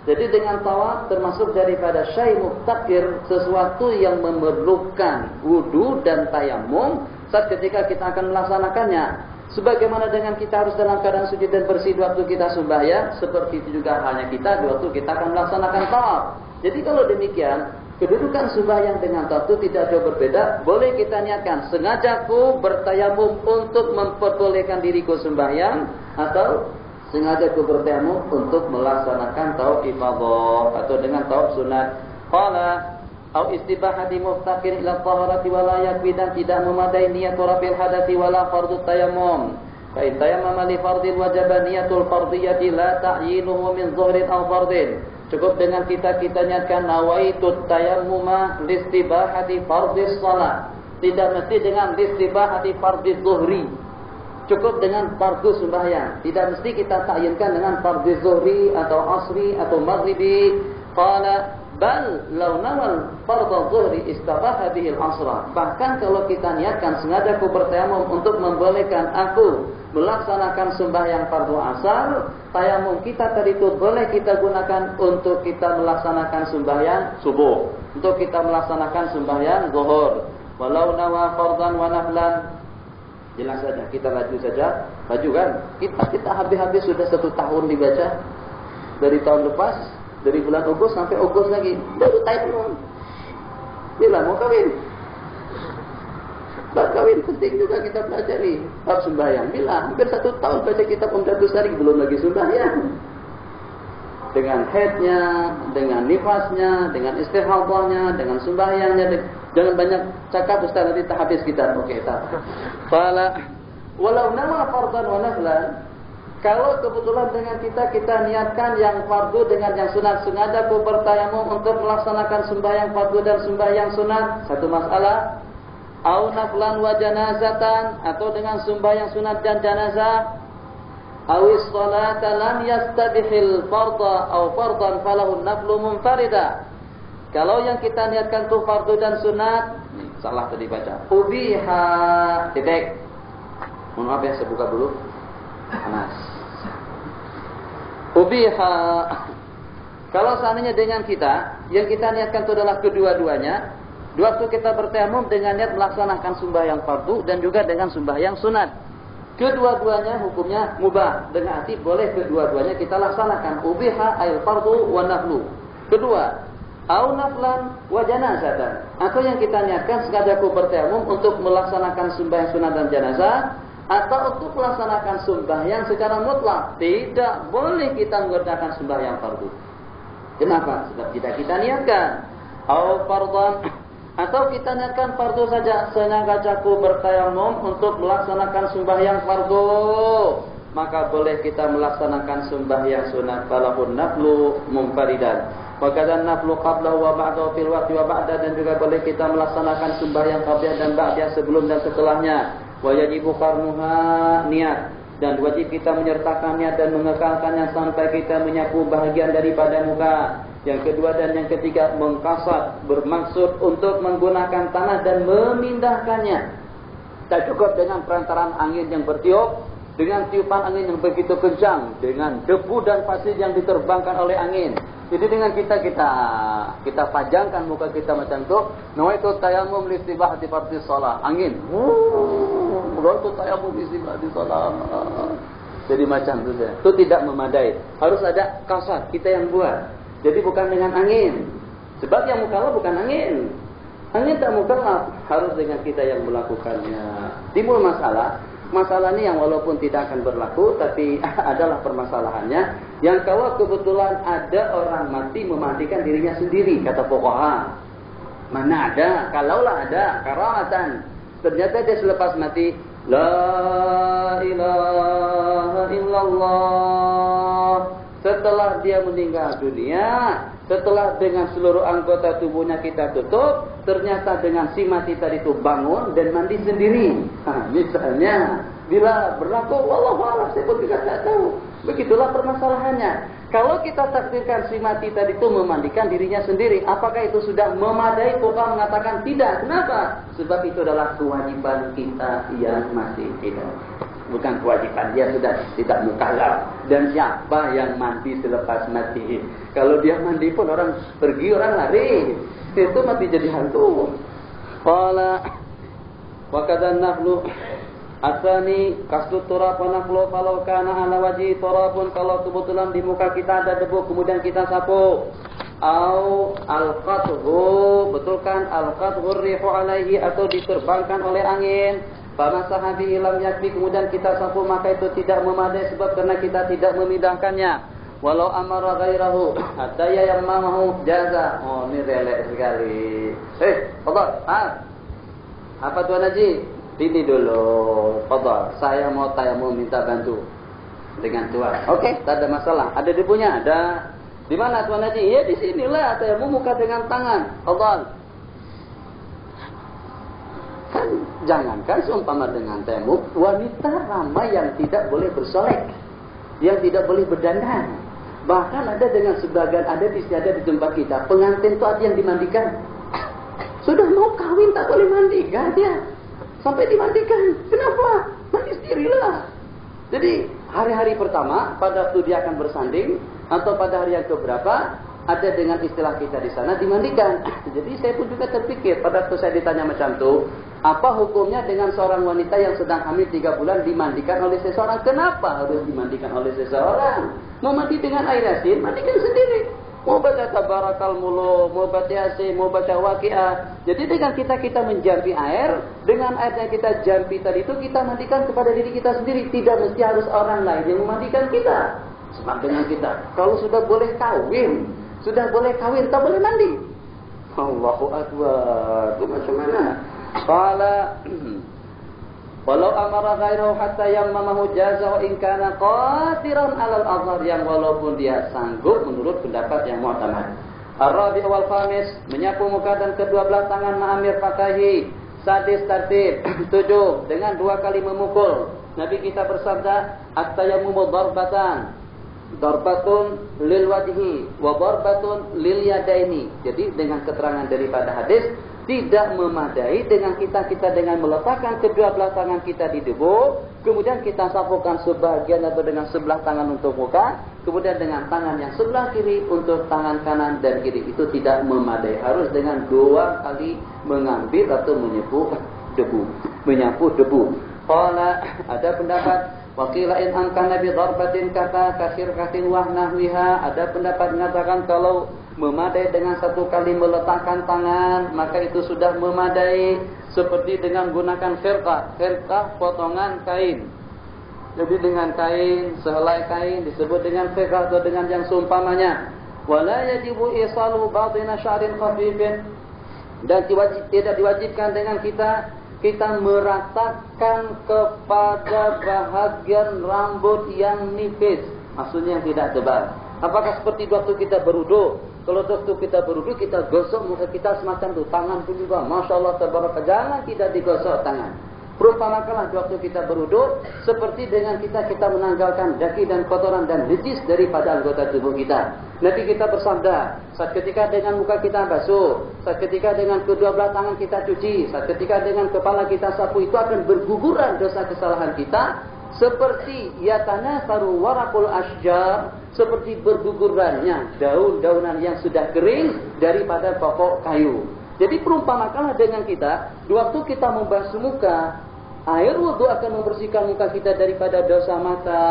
Jadi dengan tawaf termasuk daripada syai' muftakir, sesuatu yang memerlukan wudu dan tayamum saat ketika kita akan melaksanakannya. Sebagaimana dengan kita harus dalam keadaan sujud dan bersih waktu kita sembahyang, seperti itu juga halnya kita waktu kita akan melaksanakan tawaf. Jadi kalau demikian, kedudukan sembahyang dengan tawaf itu tidak jauh berbeda. Boleh kita niatkan, sengaja ku bertayamum untuk memperbolehkan diriku sembahyang, atau sengaja ku bertayamum untuk melaksanakan tawaf ifadah atau dengan tawaf sunat. Qala au istibahati muftaqir ila taharati wala yakfi, dan tidak memadai niat rafil hadathi wala fardhu tayammum. Fa in tayammama li fardhin wajaba niyatul fardhiyati la ta'yinuhu min zuhrin aw fardhin. Cukup dengan kita niatkan nawaitu tayammuma listibahati fardhis shalah. Tidak mesti dengan listibahati fardhiz zuhri. Cukup dengan fardu sembahyang. Tidak mesti kita ta'yinkan dengan fardhiz zuhri atau asri atau maghribi. Qala bal law nawal fardhu zuhri istabaha bihi al-asra. Bahkan kalau kita niatkan sengaja aku bertayamum untuk membolehkan aku melaksanakan sembahyang fardu asar, tayamum kita tadi itu boleh kita gunakan untuk kita melaksanakan sembahyang subuh, untuk kita melaksanakan sembahyang zuhur. Walau nawa fardhan wa naflan, jelas saja, kita laju saja, laju kan? Kita habis-habis sudah 1 tahun dibaca dari tahun lepas. Dari bulan Agustus sampai Agustus lagi, baru tayamum. Bila mau kawin, bab kawin penting juga kita pelajari. Bab sembahyang, bila hampir 1 tahun baca kitab Umdatus Sari, belum lagi sembahyang. Dengan haidnya, dengan nifasnya, dengan istihadahnya, dengan sembahyangnya, Jangan banyak cakap Ustaz, nanti tak habis kita. Oke, tak. Fala walau nama fardhan wa naflan, kalau kebetulan dengan kita niatkan yang fardu dengan yang sunat, sengaja aku bertayamum untuk melaksanakan sembahyang fardu dan sembahyang sunat, satu masalah. Au naflan wa janazatan, atau dengan sembahyang sunat dan janazah. Awis salata lam yastabihil farda au fardan falahu naflu munfarida. Kalau yang kita niatkan itu fardu dan sunat, salah tadi baca. Ubiha titik. Mohon maaf ya, saya buka dulu. Panas. Ubiha. Kalau seandainya dengan kita, yang kita niatkan itu adalah kedua-duanya, waktu kita bertayamum dengan niat melaksanakan sembahyang fardu dan juga dengan sembahyang sunat. Kedua-duanya hukumnya mubah, dengan arti boleh kedua-duanya kita laksanakan. Ubiha ayil fardu wa naflu. Kedua, au naflan wa janazatan, atau yang kita niatkan sengaja aku bertayamum untuk melaksanakan sembahyang sunat dan janazah, atau untuk melaksanakan sembahyang secara mutlak. Tidak boleh kita mengerjakan sembahyang fardu. Kenapa? Sebab tidak kita niatkan. Au fardhan, atau kita niatkan fardu saja, sengaja aku bertayamum untuk melaksanakan sembahyang fardu, maka boleh kita melaksanakan sembahyang sunat. Falahun naflu munfaridan. Wakadzan naflu qablahu wa ba'dahu fil waqti wa ba'da, dan juga boleh kita melaksanakan sembahyang qabliyah dan ba'diyah sebelum dan setelahnya. Wa yajibu qarnuha, niat, dan wajib kita menyertakan niat dan mengekalkannya sampai kita menyapu bahagian daripada muka. Yang kedua dan yang ketiga, mengkasat, bermaksud untuk menggunakan tanah dan memindahkannya. Tak cukup dengan perantaraan angin yang bertiup, dengan tiupan angin yang begitu kencang, dengan debu dan pasir yang diterbangkan oleh angin. Jadi dengan kita pajangkan muka kita macam tu, nawaitu tayammum li istibahati fardhi shalah. Angin. Nawaitu tayammum li istibahati shalah. Jadi macam tu saja. Itu tidak memadai. Harus ada kasat, kita yang buat. Jadi bukan dengan angin. Sebab yang mukallaf bukan angin. Angin tak mukallaf, harus dengan kita yang melakukannya. Timbul masalah. Masalah ini yang walaupun tidak akan berlaku, tapi adalah permasalahannya. Yang kalau kebetulan ada orang mati memandikan dirinya sendiri, kata fuqaha. Mana ada? Kalaulah ada, karamatan. Ternyata dia selepas mati, la ilaha illallah. Setelah dia meninggal dunia, setelah dengan seluruh anggota tubuhnya kita tutup, ternyata dengan si mati tadi itu bangun dan mandi sendiri. Misalnya, bila berlaku, wallahu a'lam, saya pun juga tidak tahu. Begitulah permasalahannya. Kalau kita takdirkan si mati tadi itu memandikan dirinya sendiri, apakah itu sudah memadai? Fuqaha mengatakan tidak. Kenapa? Sebab itu adalah kewajiban kita yang masih hidup. Bukan kewajiban, dia sudah tidak mukallaf. Dan siapa yang mandi selepas mati? Kalau dia mandi pun orang pergi, orang lari. Itu mati jadi hantu. Qala wa kadzan naflu asani kasut turab wa naflu falau kana ala wajhi turabun, kalau kebetulan di muka kita ada debu kemudian kita sapu. Au al-qathu, betulkan al-qathu rihu alaihi, atau diterbangkan oleh angin. Famasaha bihi lam yakfi, kemudian kita sapu, maka itu tidak memadai sebab karena kita tidak memindahkannya. Walau amara ghairahu hatta yamamahu jaza. Oh, ini relek sekali. Fadhal. Apa Tuan Haji? Ini dulu. Fadhal. Saya mau tayamum, minta bantu dengan Tuan. Oke, tak ada masalah. Ada debunya? Ada. Di mana Tuan Haji? Ya di sinilah, tayamum muka dengan tangan. Fadhal. Kan jangankan seumpama dengan tayamum, wanita ramai yang tidak boleh bersolek, yang tidak boleh berdandan. Bahkan ada dengan sebagian adat istiadat di tempat kita, pengantin itu ada yang dimandikan. Sudah mau kawin tak boleh mandi, gak dia sampai dimandikan. Kenapa? Mandi sendirilah. Jadi hari-hari pertama pada waktu dia akan bersanding, atau pada hari yang keberapa, ada dengan istilah kita di sana dimandikan. Jadi saya pun juga terpikir pada waktu saya ditanya macam tu, apa hukumnya dengan seorang wanita yang sedang hamil 3 bulan dimandikan oleh seseorang? Kenapa harus dimandikan oleh seseorang? Mau mandi dengan air yasin, mandikan sendiri. Mau baca tabarakal muluk, mau baca yasin, mau baca waqiah. Jadi dengan kita menjampi air, dengan air yang kita jampi tadi itu kita mandikan kepada diri kita sendiri. Tidak mesti harus orang lain yang memandikan kita. Sebab dengan kita, kalau sudah boleh kawin, tak boleh mandi. Allahu Akbar. Itu macam mana? Qala walau amara ghairahu hatta yammamahu jaza wa in kana qadiran 'alal azhar, yang walaupun dia sanggup menurut pendapat yang mu'tamad. Ar-rabi' wal khamis, menyapu muka dan kedua belah tangan ma'amir fatahi. Sadis tartib 7, dengan 2 kali memukul. Nabi kita bersabda, at-tayammumu darbatan. Darbatun lil wajhi wa darbatun lil yadaini. Jadi dengan keterangan daripada hadis, tidak memadai dengan kita dengan meletakkan kedua belah tangan kita di debu, kemudian kita sapukan sebagian atau dengan sebelah tangan untuk muka, kemudian dengan tangan yang sebelah kiri untuk tangan kanan dan kiri. Itu tidak memadai, harus dengan 2 kali mengambil atau menyapu debu. Qala, ada pendapat Wakila in angkana bi darbatin kata kathir wa nahwiha. Ada pendapat mengatakan kalau memadai dengan 1 kali meletakkan tangan, maka itu sudah memadai, seperti dengan gunakan firqah. Firqah potongan kain. Jadi dengan kain, sehelai kain disebut dengan firqah atau dengan yang seumpamanya. Wala yajibu isalu batina sya'rin khafifin. Dan tidak diwajibkan dengan kita meratakan kepada bahagian rambut yang nipis, maksudnya yang tidak tebal. Apakah seperti waktu kita berwudu? Kalau waktu kita berwudu kita gosok muka kita semacam itu, tangan pun juga, masya Allah tabaraka, jangan tidak digosok tangan. Perumpamakanlah waktu kita berwudu seperti dengan kita menanggalkan daki dan kotoran dan najis daripada anggota tubuh kita. Nabi kita bersabda, saat ketika dengan muka kita basuh, saat ketika dengan kedua belah tangan kita cuci, saat ketika dengan kepala kita sapu, itu akan berguguran dosa kesalahan kita seperti yatana saru warakul asjar, seperti bergugurannya daun-daunan yang sudah kering daripada pokok kayu. Jadi perumpamakanlah dengan kita, waktu kita membasuh muka, air wudu akan membersihkan muka kita daripada dosa mata,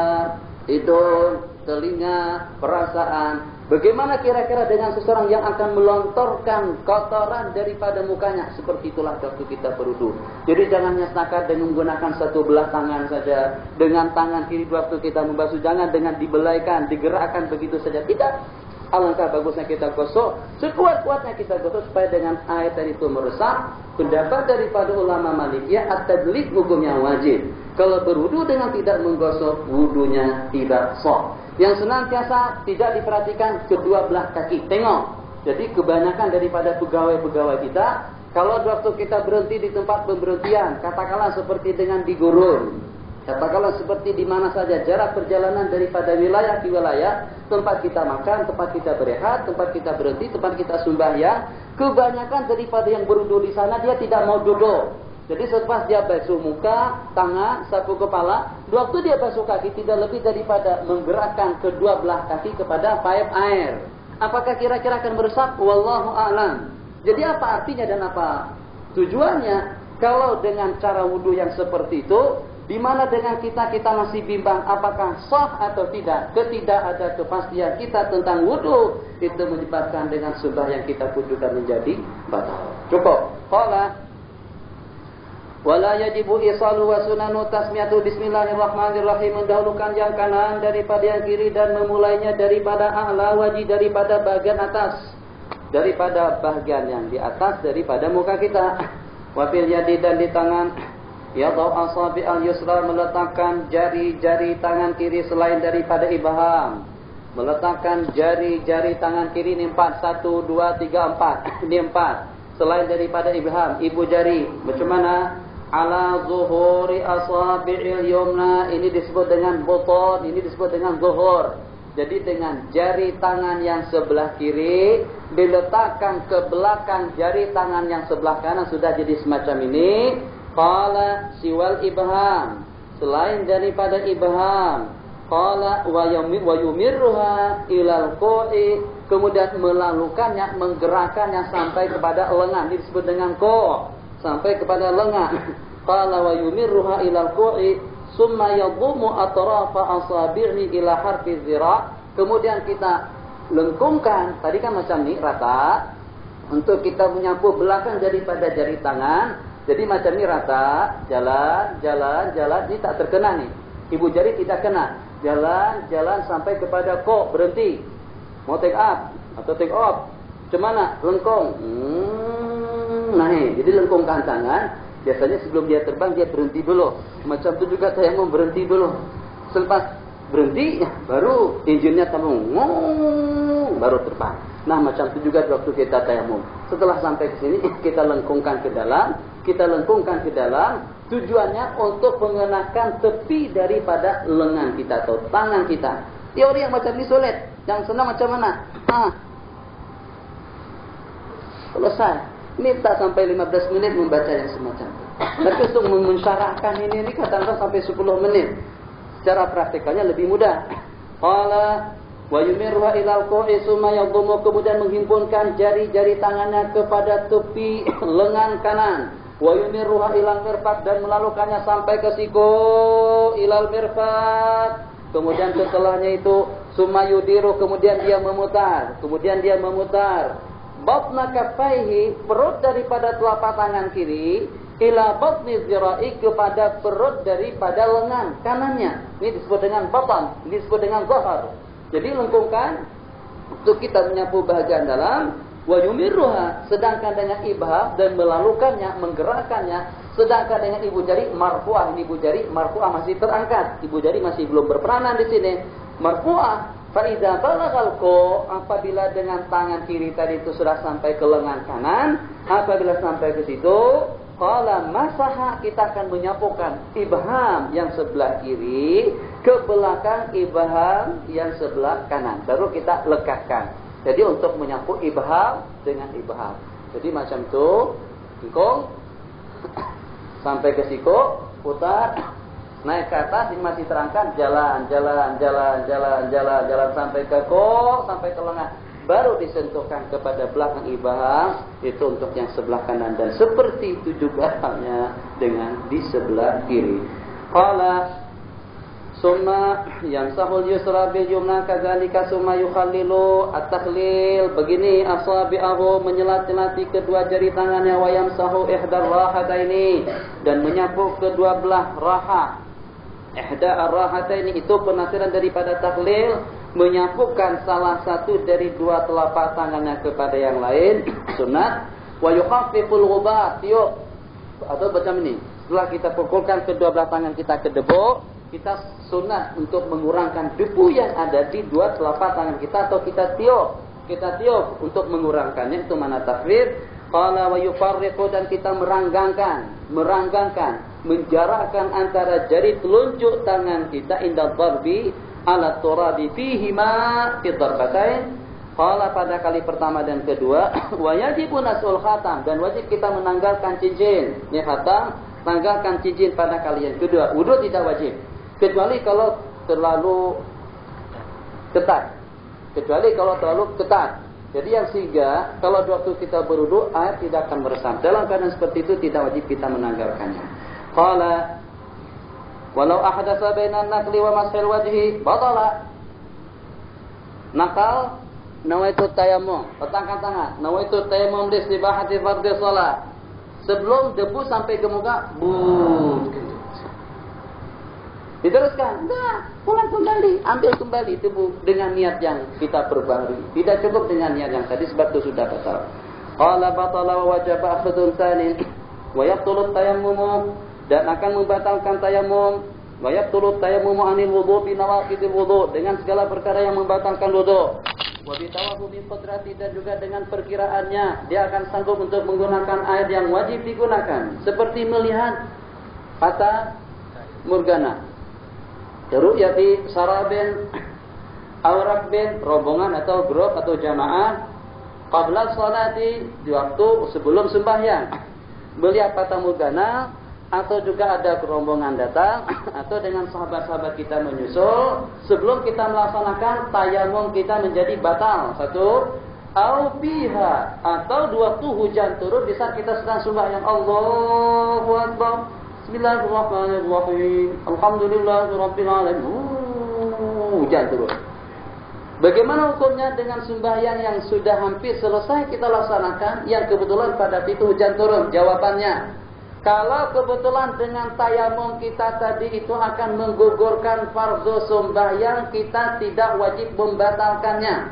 hidung, telinga, perasaan. Bagaimana kira-kira dengan seseorang yang akan melontorkan kotoran daripada mukanya? Seperti itulah waktu kita berwudu. Jadi jangan setakat dengan menggunakan 1 belah tangan saja, dengan tangan kiri waktu kita membasuh, jangan dengan dibelaikan, digerakkan begitu saja. Tidak. Alangkah bagusnya kita gosok, sekuat-kuatnya kita gosok supaya dengan air tadi itu meresap. Pendapat daripada ulama Malikiyah, at-tadlik hukumnya wajib. Kalau berwudu dengan tidak menggosok, wudunya tidak sah. Yang senantiasa tidak diperhatikan kedua belah kaki. Tengok. Jadi kebanyakan daripada pegawai-pegawai kita, kalau waktu kita berhenti di tempat pemberhentian, katakanlah seperti dengan di gurun, katakanlah seperti di mana saja, jarak perjalanan daripada wilayah ke wilayah, tempat kita makan, tempat kita berehat, tempat kita berhenti, tempat kita sembahyang, kebanyakan daripada yang berwudu di sana dia tidak mau duduk. Jadi selepas dia basuh muka, tangan, sapu kepala, waktu dia basuh kaki tidak lebih daripada menggerakkan kedua belah kaki kepada pipe air. Apakah kira-kira akan meresap? Wallahu a'lam. Jadi apa artinya dan apa tujuannya? Kalau dengan cara wudu yang seperti itu, di mana dengan kita masih bimbang apakah sah atau tidak, ketidak ada kepastian kita tentang wudu, itu menyebabkan dengan sembahyang kita pun juga menjadi batal. Cukup. Qala wala yajibu isalu wa sunanu tasmiyatu bismillahirrahmanirrahim, mendahulukan yang kanan daripada yang kiri dan memulainya daripada a'la wajhi, daripada bagian atas, daripada bagian yang di atas daripada muka kita. Wa fil yadi, dan di tangan, yadau asabi al-yusra, meletakkan jari-jari tangan kiri selain daripada ibham. Meletakkan jari-jari tangan kiri ini 4, 1, 2, 3, 4. Ini 4. Selain daripada ibham, ibu jari. Macam mana? Ala zuhuri asabi'il yumna, ini disebut dengan butun, ini disebut dengan zuhur. Jadi dengan jari tangan yang sebelah kiri diletakkan ke belakang jari tangan yang sebelah kanan, sudah jadi semacam ini. Qala siwal ibham, selain daripada ibham. Qala wa yumirruha ilal qoi, kemudian melalukannya, menggerakkannya sampai kepada lengan, ini disebut dengan ko, sampai kepada lengan. Qala wa yumirruha ilal qoi summa yadhumu atrafa asabi'i ila harfi zira, kemudian kita lengkungkan, tadi kan macam ni rata, untuk kita menyapu belakang daripada jari tangan. Jadi macam ni rata, jalan, ini tak terkena ni. Ibu jari tidak kena. Jalan sampai kepada ko, berhenti. Mau take up atau take off. Cemana? Lengkung. Jadi lengkungkan tangan. Biasanya sebelum dia terbang dia berhenti dulu. Macam itu juga tayamum, berhenti dulu. Selepas berhenti, baru injinnya tabung, baru terbang. Nah, macam itu juga waktu kita tayamum. Setelah sampai ke sini, kita lengkungkan ke dalam. Tujuannya untuk mengenakan tepi daripada lengan kita atau tangan kita. Teori yang macam ini sulit. Yang senang macam mana? Selesai. Minta sampai 15 menit membaca yang semacam itu. Tapi untuk mensyarahkan ini kadang-kadang sampai 10 menit. Secara praktikalnya lebih mudah. Qala wa yumirruha ilal qa'i summa yadhummu, kemudian menghimpunkan jari-jari tangannya kepada tepi lengan kanan. Wa yumirruha ilal mirfaq, dan melalukannya sampai ke siku ilal mirfaq. Kemudian setelahnya itu summa yudiru, kemudian dia memutar. Batna kaffaihi, perut daripada telapak tangan kiri, ila batni zira'i, kepada perut daripada lengan kanannya. Ini disebut dengan batan, ini disebut dengan zahar. Jadi lengkungkan untuk kita menyapu bahagian dalam. Wa yumirruha, sedangkan dengan ibham, dan melalukannya, menggerakkannya. Sedangkan dengan ibu jari marfu'ah, ini ibu jari marfu'ah masih terangkat. Ibu jari masih belum berperanan di sini. Marfu'ah. Fa'idha balaghal qa, apabila dengan tangan kiri tadi itu sudah sampai ke lengan kanan, apabila sampai ke situ, qala masaha, kita akan menyapukan ibham yang sebelah kiri ke belakang ibham yang sebelah kanan. Baru kita lekatkan. Jadi untuk menyapu ibham dengan ibham. Jadi macam itu, lengkung sampai ke siku, putar. Naik ke atas, ini masih terangkat, jalan sampai ke kok, sampai ke lengan. Baru disentuhkan kepada belakang ibham, itu untuk yang sebelah kanan. Dan seperti itu juga halnya dengan di sebelah kiri. Qala summa yamsahul yusra bil yumna kadzalika summa yukhallilu at-takhlil. Begini asabi'ahu, menyelat-nyelati kedua jari tangannya, wa yamsahu ihdar rahataini, dan menyapu kedua belah raha. Ihda ar-rahataini itu penafsiran daripada takhlil, menyapukan salah satu dari dua telapak tangannya kepada yang lain, sunat. Wa yukhaffiful ghubar, tiup atau macam ini. Setelah kita pukulkan kedua belah tangan kita ke debu, kita sunat untuk mengurangkan debu yang ada di dua telapak tangan kita, atau kita tiup untuk mengurangkannya. Itu mana takfir. Qala wa yufarriqu, dan kita meranggangkan, menjarakkan antara jari telunjuk tangan kita inda dharbi ala turabi fihima fi darbatain. Qala, pada kali pertama dan kedua, wa yajibu nasul khatam, dan wajib kita menanggalkan cincin. Ini khatam, tanggalkan cincin pada kali yang kedua. Wudu tidak wajib, kecuali kalau terlalu ketat. Jadi yang sehingga kalau waktu kita berwudu air tidak akan meresap. Dalam keadaan seperti itu tidak wajib kita menanggalkannya. Qala walau ahdatsa bainan naqli wa mashil wajhi batala. Nakal nawaitu tayammum, petangkan tangan. Nawaitu tayammum li istibahati fardhi shalah. Sebelum debu sampai ke muka, diteruskan, pulang kembali, ambil kembali debu dengan niat yang kita perbaharui. Tidak cukup dengan niat yang tadi, sebab itu sudah batal. Qala batala wa wajaba akhdun tsanin wa yaqtulu tayammum, dan akan membatalkan tayammum. Wa yaqtulu tayammum anil wudu bi nawaqidil wudu, dengan segala perkara yang membatalkan wudu. Wa bi tawahhumi qadrati, dan juga dengan perkiraannya dia akan sanggup untuk menggunakan air yang wajib digunakan, seperti melihat fata morgana. Ru'yati sarabin aw rakbin, rombongan atau grup atau jamaah, qabla sholati, di waktu sebelum sembahyang, melihat fata morgana, atau juga ada rombongan datang, atau dengan sahabat-sahabat kita menyusul, sebelum kita melaksanakan tayamum kita menjadi batal. Satu, au biha, atau di waktu hujan turun di saat kita sedang sembahyang. Allahu Akbar, Bismillahirrahmanirrahim, Alhamdulillahirabbil alamin. Hujan turun. Bagaimana hukumnya dengan sembahyang yang sudah hampir selesai kita laksanakan, yang kebetulan pada itu hujan turun? Jawabannya, kalau kebetulan dengan tayamum kita tadi itu akan menggugurkan fardhu sembahyang, kita tidak wajib membatalkannya.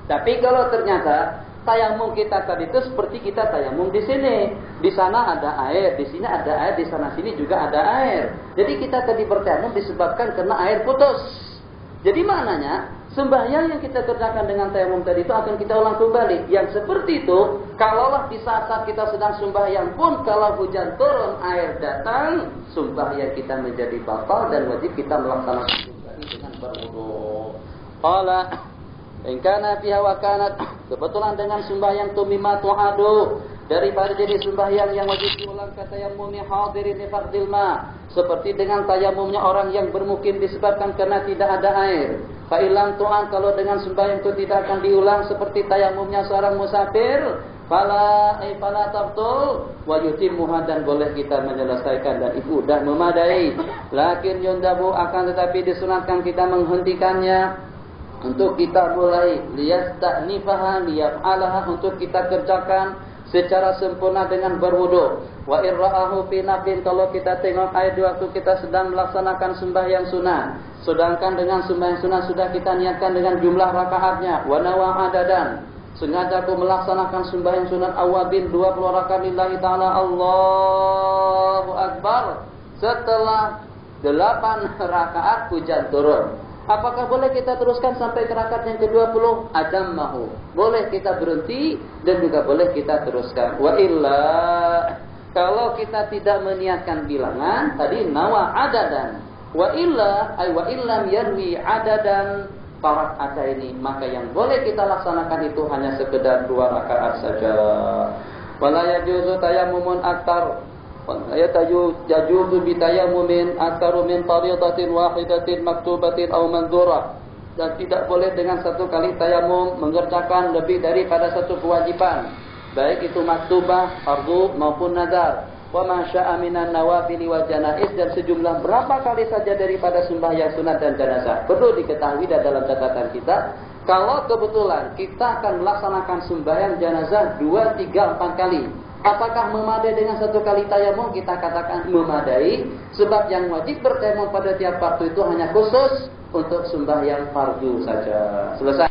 Tapi kalau ternyata tayamum kita tadi itu seperti kita tayamum di sini. Di sana ada air, di sini ada air, di sana sini juga ada air. Jadi kita tadi bertayamum disebabkan karena air putus. Jadi maknanya sembahyang yang kita kerjakan dengan tayamum tadi itu akan kita ulang kembali. Yang seperti itu, kalaulah di saat kita sedang sembahyang pun kalau hujan turun, air datang, sembahyang kita menjadi batal dan wajib kita melaksanakan kembali dengan berwudu. Qala in kana fiha wa kanat, kebetulan dengan sembahyang tu mimma tu'adu, daripada jenis sembahyang yang wajib diulang kata tayamumnya hadirin li fardil ma, seperti dengan tayamumnya orang yang bermukim disebabkan karena tidak ada air. Fa ilam tu'an, kalau dengan sembahyang itu tidak akan diulang seperti tayamumnya seorang musafir, fala tabtul wa yutimmuha, dan boleh kita menyelesaikan dan itu sudah memadai. Lakin yundabu, akan tetapi disunatkan kita menghentikannya untuk kita mulai liyasta'nifaha liyaf'alaha, untuk kita kerjakan secara sempurna dengan berwudu. Wa irra'ahu fi nafin, kalau kita tengok air di waktu kita sedang melaksanakan sembahyang sunat, sedangkan dengan sembahyang sunat sudah kita niatkan dengan jumlah rakaatnya. Wa nawa adadan, sengaja aku melaksanakan sembahyang sunat awabin 20 rakaat lillahi ta'ala, Allahu Akbar, setelah 8 rakaat hujan turun. Apakah boleh kita teruskan sampai ke rakaat yang ke-20? Adam mahu. Boleh kita berhenti dan juga boleh kita teruskan. Wa illa, kalau kita tidak meniatkan bilangan, tadi nawa adadan. Wa illa, ay wa illam yarwi adadan parak ada ini, maka yang boleh kita laksanakan itu hanya sekedar 2 rakaat saja. Wala yajuzu tayammumun aktar, yajuzu bitayammumin aktaru min fardhatin wahidatin maktubatin aw mandhurah, dan tidak boleh dengan satu kali tayamum mengerjakan lebih daripada satu kewajiban, baik itu maktubah, fardhu maupun nazar. Wa ma syaa minan nawafil wa janaiz, dan sejumlah berapa kali saja daripada sembahyang sunat dan jenazah. Perlu diketahui dan dalam catatan kita, kalau kebetulan kita akan melaksanakan sembahyang jenazah 2, 3, 4 kali, apakah memadai dengan satu kali tayamum? Kita katakan memadai, sebab yang wajib bertayamum pada tiap waktu itu hanya khusus untuk sembahyang fardu saja. Selesai.